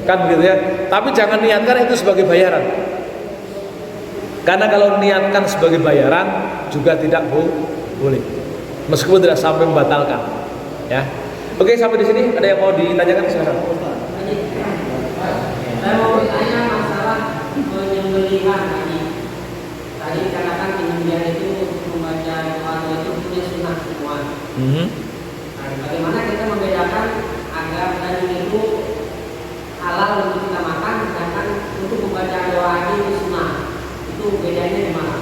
kan gitu ya. Tapi jangan niatkan itu sebagai bayaran, karena kalau niatkan sebagai bayaran juga tidak boleh, meskipun tidak sampai membatalkan. Ya, oke, sampai di sini ada yang mau ditanyakan sekarang? Saya mau bertanya masalah penyembelihan tadi. Tadi dikatakan penyembelihan itu membaca doa itu punya sunnah semua. Nah, bagaimana kita membedakan agar daging itu halal untuk kita makan, sedangkan untuk membaca doa itu sunnah? Itu bedanya di mana?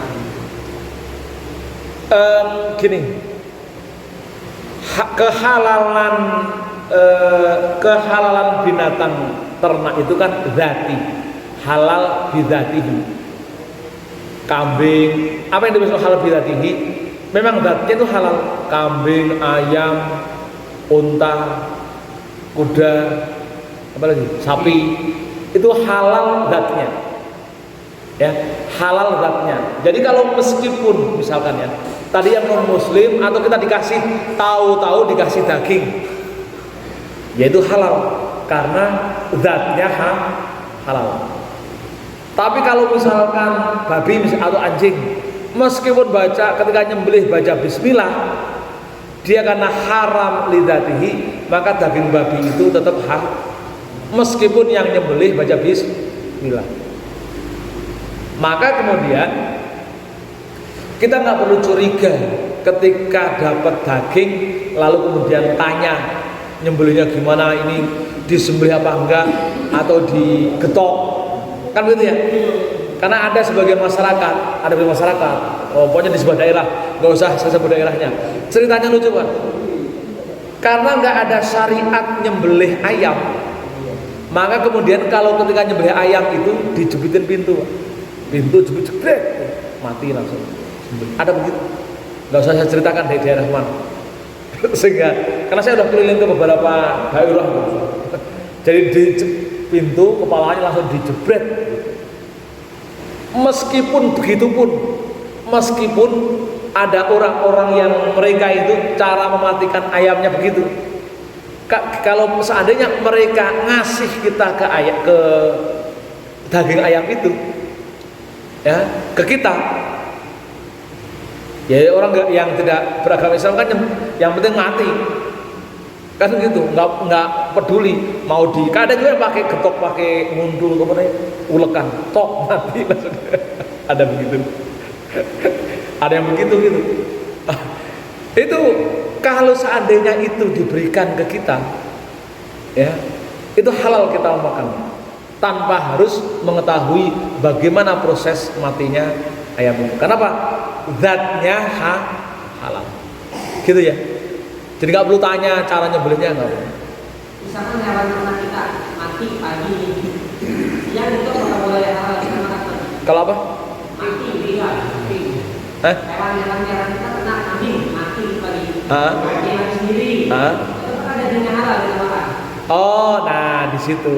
Gini, kehalalan binatang ternak itu kan zati, halal bidzatihi. Kambing, apa yang dimaksud halal bidzatihi? Memang zatnya itu halal. Kambing, ayam, unta, kuda, apa lagi? Sapi, itu halal zatnya. Ya, halal zatnya. Jadi kalau meskipun misalkan ya, tadi yang non muslim atau kita dikasih tahu-tahu dikasih daging, yaitu halal karena zatnya halal. Tapi kalau misalkan babi atau anjing, meskipun ketika nyembelih baca bismillah, dia karena haram lidzatihi, maka daging babi itu tetap meskipun yang nyembelih baca bismillah. Maka kemudian kita nggak perlu curiga ketika dapat daging lalu kemudian tanya nyembelihnya gimana, ini disembelih apa enggak atau digetok, kan gitu ya. Karena ada sebagian masyarakat, pokoknya di sebuah daerah, nggak usah saya sebut daerahnya, ceritanya lucu Pak. Karena nggak ada syariat nyembelih ayam, maka kemudian kalau ketika nyembelih ayam itu dijepitin pintu jebret, mati langsung. Ada begitu, nggak usah saya ceritakan dari daerah mana. Sehingga karena saya udah keliling ke beberapa daerah, jadi di pintu kepalanya langsung dijebret. Meskipun ada orang-orang yang mereka itu cara mematikan ayamnya begitu. Kalau seandainya mereka ngasih kita ke daging ayam itu, ya ke kita, ya orang yang tidak beragama Islam kan yang penting mati, kan gitu, nggak peduli mau kadang juga pakai getok, pakai ngunduh, kemudian ulekan, tok mati langsung. Ada begitu, ada yang begitu gitu. Itu kalau seandainya itu diberikan ke kita, ya itu halal kita makan tanpa harus mengetahui bagaimana proses matinya ayam itu. Kenapa? Zatnya halal, gitu ya. Jadi nggak perlu tanya cara nyembelihnya, nggak perlu. Misalkan hewan ternak kita mati pagi, siang itu nggak boleh halal kita makan. Kalau apa? Mati, meninggal. Hewan-hewan kita ternak kambing mati pagi. Dia mati sendiri. Itu kan dagingnya halal kita makan. Oh, nah di situ.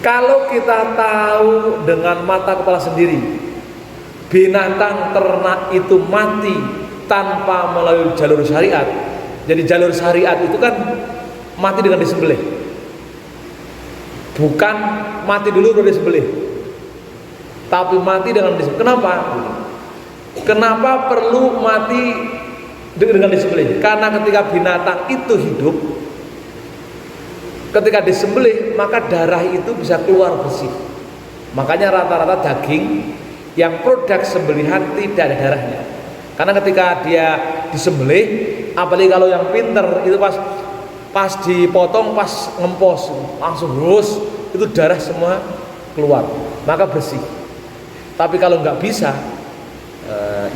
Kalau kita tahu dengan mata kepala sendiri, binatang ternak itu mati tanpa melalui jalur syariat. Jadi jalur syariat itu kan mati dengan disembelih, bukan mati dulu baru disembelih, tapi mati dengan disembelih. Kenapa? Kenapa perlu mati dengan disembelih? Karena ketika binatang itu hidup, ketika disembelih maka darah itu bisa keluar bersih. Makanya rata-rata daging yang produk sembelihan tidak ada darahnya. Karena ketika dia disembelih, apalagi kalau yang pinter itu pas dipotong, pas ngempos langsung terus itu darah semua keluar, maka bersih. Tapi kalau nggak bisa,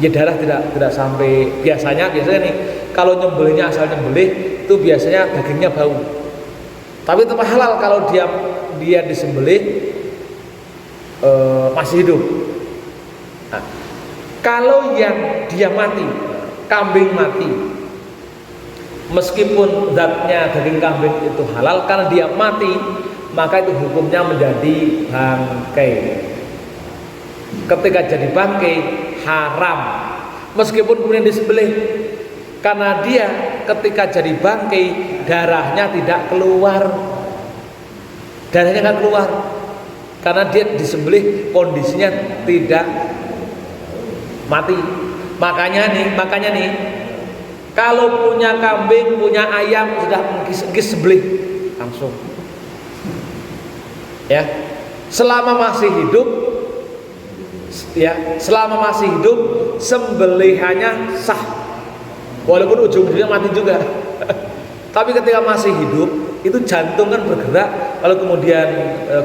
ya darah tidak sampai. Biasanya nih kalau nyembelihnya asal nyembelih itu biasanya dagingnya bau. Tapi tetap halal kalau dia disembelih masih hidup. Nah, kalau yang dia mati, kambing mati, meskipun zatnya daging kambing itu halal, karena dia mati, maka itu hukumnya menjadi bangkai. Ketika jadi bangkai haram, meskipun kemudian disembelih, karena dia ketika jadi bangkai darahnya tidak keluar, darahnya nggak keluar, karena dia disembelih kondisinya tidak mati. Makanya nih, kalau punya kambing, punya ayam sudah disembelih langsung, ya. Selama masih hidup, sembelihannya sah, walaupun ujung-ujungnya mati juga. Tapi ketika masih hidup, itu jantung kan bergerak, lalu kemudian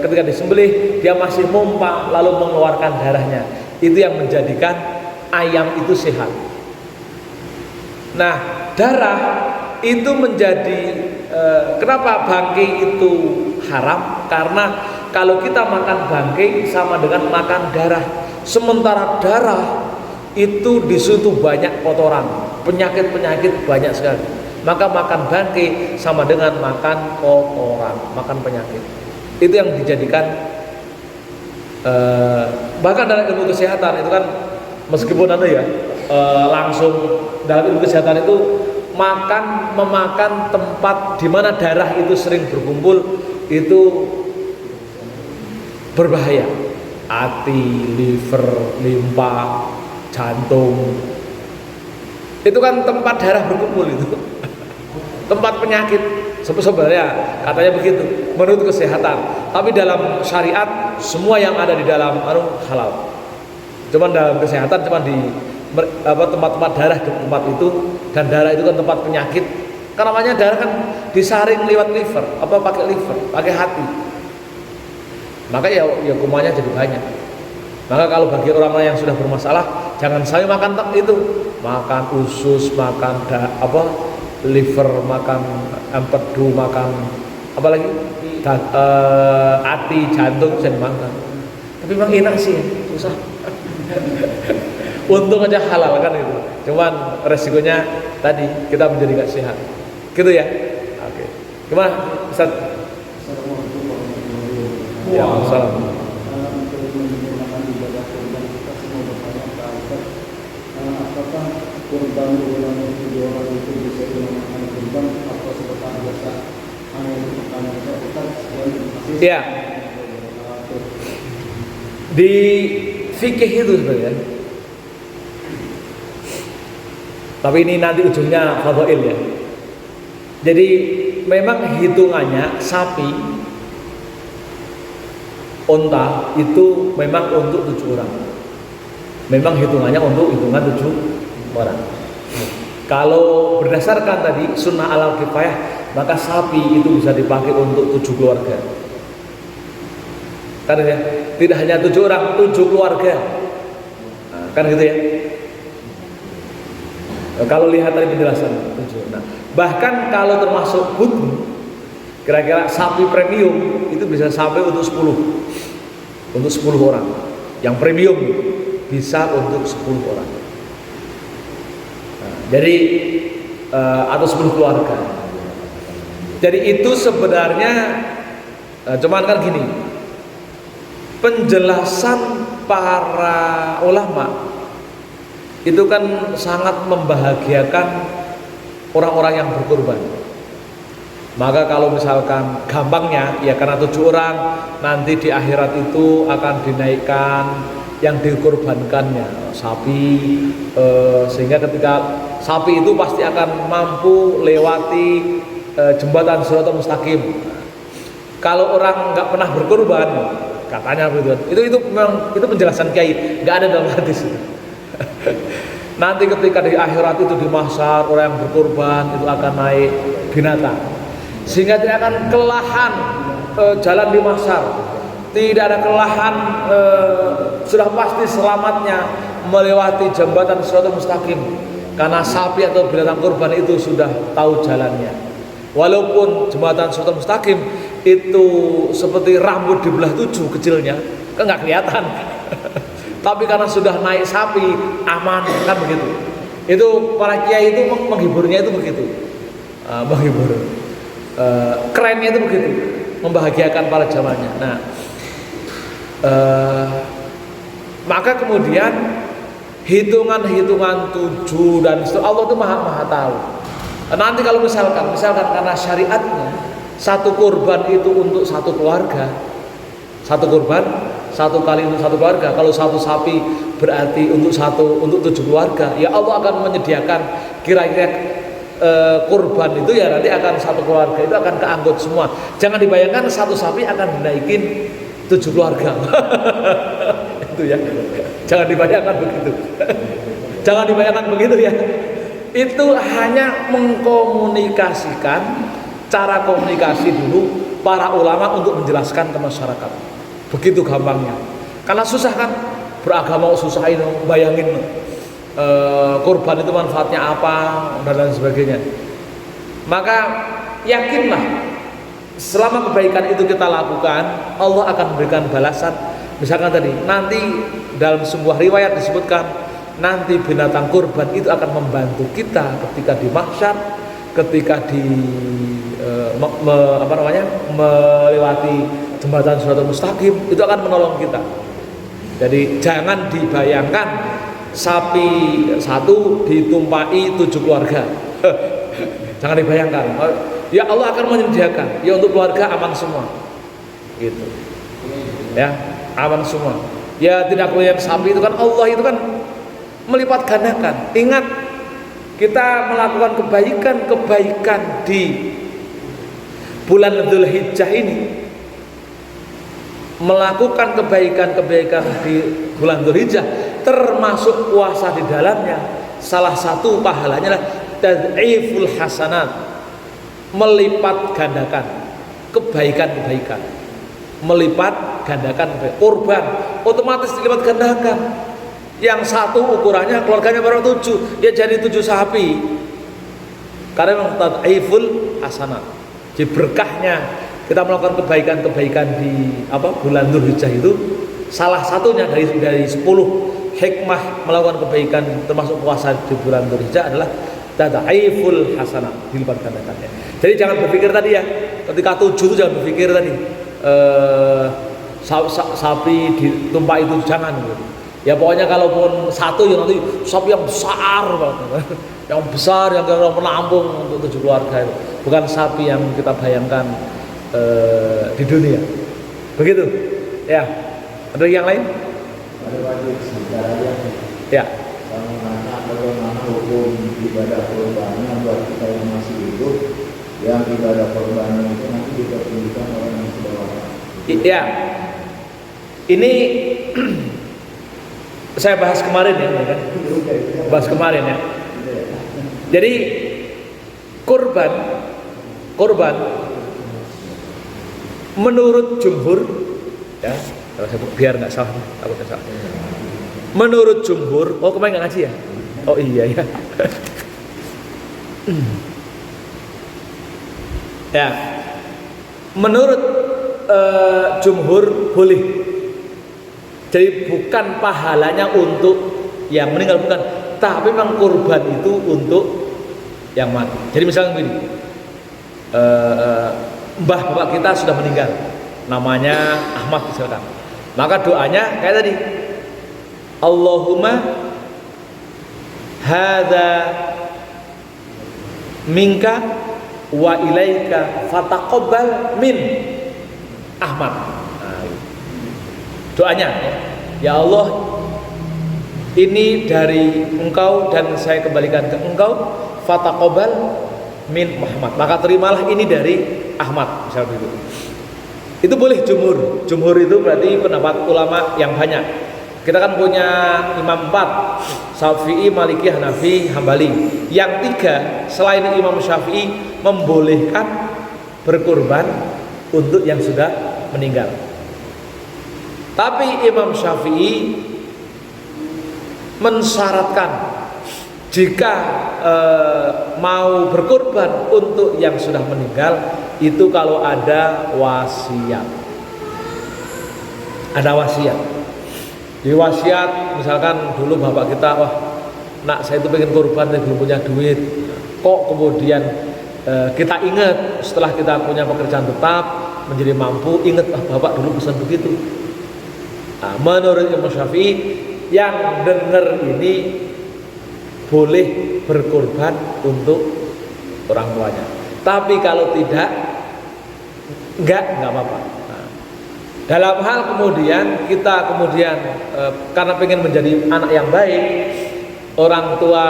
ketika disembelih dia masih mompa lalu mengeluarkan darahnya. Itu yang menjadikan ayam itu sehat. Nah, darah itu menjadi kenapa bangkai itu haram? Karena kalau kita makan bangkai sama dengan makan darah. Sementara darah itu di situ banyak kotoran, penyakit-penyakit banyak sekali. Maka makan bangkai sama dengan makan kotoran, makan penyakit. Itu yang dijadikan bahkan dalam ilmu kesehatan itu kan, meskipun langsung dalam ilmu kesehatan itu memakan tempat di mana darah itu sering berkumpul itu berbahaya. Hati, liver, limpa, jantung, itu kan tempat darah berkumpul itu. Tempat penyakit sebenarnya katanya begitu menurut kesehatan. Tapi dalam syariat semua yang ada di dalam halal. Cuman dalam kesehatan cuman di tempat-tempat darah di tempat itu, dan darah itu kan tempat penyakit. Karena namanya darah kan disaring lewat liver, pakai hati. Maka ya kumannya jadi banyak. Maka kalau bagi orang yang sudah bermasalah, jangan sampai makan itu, makan usus, makan liver, makan empedu, makan apa lagi, hati, jantung bisa dimakan. Tapi memang enak sih, susah. Untung aja halal kan itu. Cuman resikonya tadi kita menjadi gak sehat. Gitu ya. Oke. Gimana Ustaz? Ya, salam. Apakah kurban ulang video orang itu bisa dinamakan kurban atau seperti biasa hanya dimakan Ustaz? Ya. Di fikih itu sebenarnya. Tapi ini nanti ujungnya fadhail ya. Jadi memang hitungannya sapi, unta itu memang untuk 7 orang. Memang hitungannya untuk hitungan 7 orang. Kalau berdasarkan tadi sunnah alal kifayah, maka sapi itu bisa dipakai untuk 7 keluarga. Kan ya? Tidak hanya 7 orang, 7 keluarga. Nah, kan gitu ya. Kalau lihat tadi penjelasan 7. Nah, bahkan kalau termasuk butuh, kira-kira sapi premium itu bisa sampai untuk 10. Untuk 10 orang. Yang premium bisa untuk 10 orang. Nah, jadi atau 10 keluarga. Jadi itu sebenarnya cuman kan gini. Penjelasan para ulama itu kan sangat membahagiakan orang-orang yang berkorban. Maka kalau misalkan gampangnya ya karena 7 orang nanti di akhirat itu akan dinaikkan yang dikorbankannya sapi, sehingga ketika sapi itu pasti akan mampu lewati jembatan Shiratal Mustaqim. Kalau orang nggak pernah berkorban katanya begitu. Itu memang itu penjelasan kiai, nggak ada dalam hadis itu. Nanti ketika di akhirat itu di mahsyar orang yang berkorban itu akan naik binatang, sehingga tidak akan kelelahan jalan di mahsyar, tidak ada kelelahan, sudah pasti selamatnya melewati jembatan Shiratal Mustaqim, karena sapi atau binatang kurban itu sudah tahu jalannya. Walaupun jembatan Shiratal Mustaqim itu seperti rambut dibelah 7 kecilnya, kan nggak kelihatan. Tapi karena sudah naik sapi, aman, kan begitu. Itu para kiai itu menghiburnya itu begitu, menghibur. Kerennya itu begitu, membahagiakan para jamaahnya. Nah, maka kemudian hitungan-hitungan 7 dan Allah itu maha tahu. Nanti kalau misalkan karena syariatnya satu kurban itu untuk satu keluarga, satu kurban satu kali untuk satu keluarga. Kalau satu sapi berarti untuk 7 keluarga. Ya Allah akan menyediakan kira-kira kurban itu ya nanti akan satu keluarga itu akan keanggut semua. Jangan dibayangkan satu sapi akan dinaikin 7 keluarga. Itu ya. Jangan dibayangkan begitu. Jangan dibayangkan begitu ya. Itu hanya mengkomunikasikan, cara komunikasi dulu para ulama untuk menjelaskan ke masyarakat. Begitu gampangnya. Karena susah kan, beragama susah ini, bayangin kurban itu manfaatnya apa dan lain sebagainya. Maka yakinlah selama kebaikan itu kita lakukan, Allah akan memberikan balasan. Misalkan tadi, nanti dalam sebuah riwayat disebutkan nanti binatang kurban itu akan membantu kita ketika di mahsyar, ketika di melewati jembatan Shiratal Mustaqim, itu akan menolong kita. Jadi jangan dibayangkan sapi satu ditumpai 7 keluarga. Jangan dibayangkan. Ya Allah akan menyediakan. Ya untuk keluarga aman semua. Gitu. Ya, aman semua. Ya tidak melihat sapi itu kan Allah itu kan melipat gandakan. Ingat, kita melakukan kebaikan di bulan Dzulhijjah ini, melakukan kebaikan di bulan Dzulhijjah termasuk puasa di dalamnya, salah satu pahalanya adalah tad'iful hasanat, melipat gandakan kebaikan, melipat gandakan kurban otomatis dilipat gandakan. Yang satu ukurannya keluarganya baru 7, dia jadi 7 sapi. Karena memang tad'iful hasanat. Jadi berkahnya kita melakukan kebaikan di bulan Dzulhijjah itu, salah satunya dari 10 hikmah melakukan kebaikan termasuk puasa di bulan Dzulhijjah adalah tad'iful hasanat, dilipat gandakannya. Jadi jangan berpikir tadi ya, ketika 7 itu jangan berpikir tadi sapi ditumpah itu, jangan gitu. Ya pokoknya kalaupun satu yang nanti sapi yang besar banget, yang besar yang menampung untuk 7 keluarga itu, bukan sapi yang kita bayangkan di dunia. Begitu. Ya. Ada yang lain? Ada wajib sejarah ya. Kami nanya bagaimana hukum ibadah kurbannya buat kita yang masih hidup, yang ibadah kurbannya itu nanti dipertunjukkan orang yang sudah wafat. Ya. Ini saya bahas kemarin ya, kan? Bahas kemarin ya. Jadi kurban menurut jumhur ya, biar nggak salah, takut salah. Menurut jumhur, kemarin nggak ngaji ya? Oh iya ya. Ya, menurut jumhur boleh. Jadi bukan pahalanya untuk yang meninggal, bukan, tapi memang kurban itu untuk yang mati. Jadi misalnya begini, mbah bapak kita sudah meninggal, namanya Ahmad misalkan, maka doanya kayak tadi, Allahumma hadza minka wa ilaika fataqabbal min Ahmad. Doanya, ya Allah, ini dari engkau dan saya kembalikan ke engkau, fataqabbal min Muhammad, maka terimalah ini dari Ahmad, misalnya begitu. Itu boleh jumhur. Jumhur itu berarti pendapat ulama yang banyak. Kita kan punya imam 4, Syafi'i, Maliki, Hanafi, Hambali. Yang 3 selain Imam Syafi'i membolehkan berkurban untuk yang sudah meninggal. Tapi Imam Syafi'i mensyaratkan jika mau berkorban untuk yang sudah meninggal itu kalau ada wasiat. Ada wasiat. Di wasiat misalkan dulu bapak kita, wah nak saya itu pengen korban tapi belum punya duit. Kok kemudian kita ingat setelah kita punya pekerjaan tetap menjadi mampu, ingat bapak dulu pesan begitu. Nah, menurut Imam Syafi'i yang dengar ini boleh berkorban untuk orang tuanya. Tapi kalau tidak, enggak apa-apa. Nah, dalam hal kemudian kita karena pengen menjadi anak yang baik, orang tua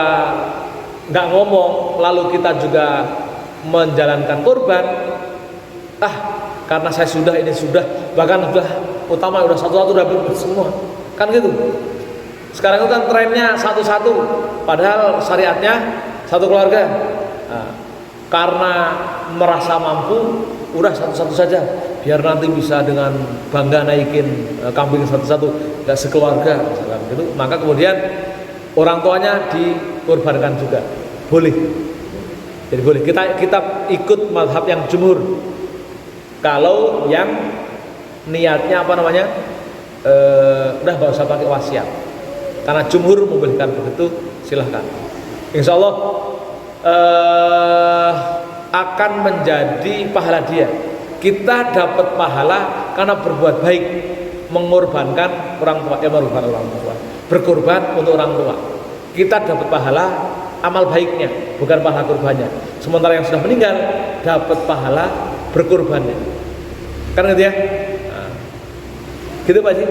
enggak ngomong, lalu kita juga menjalankan korban. Karena saya sudah bahkan sudah utama udah satu-satu udah berbuat semua, kan gitu. Sekarang itu kan trennya satu-satu, padahal syariatnya satu keluarga. Nah, karena merasa mampu, udah satu-satu saja, biar nanti bisa dengan bangga naikin kambing satu-satu, nggak sekeluarga, misalkan gitu. Maka kemudian orang tuanya dikorbankan juga, boleh. Jadi boleh. Kita ikut mazhab yang jumhur. Kalau yang niatnya udah nggak usah pakai wasiat. Karena jumhur membolehkan begitu, silahkan. Insya Allah akan menjadi pahala dia. Kita dapat pahala karena berbuat baik, mengorbankan orang tua, berkorban untuk orang tua. Kita dapat pahala amal baiknya, bukan pahala kurbannya. Sementara yang sudah meninggal dapat pahala berkorbannya. Kan gitu ya? Nah, gitu Pak Haji?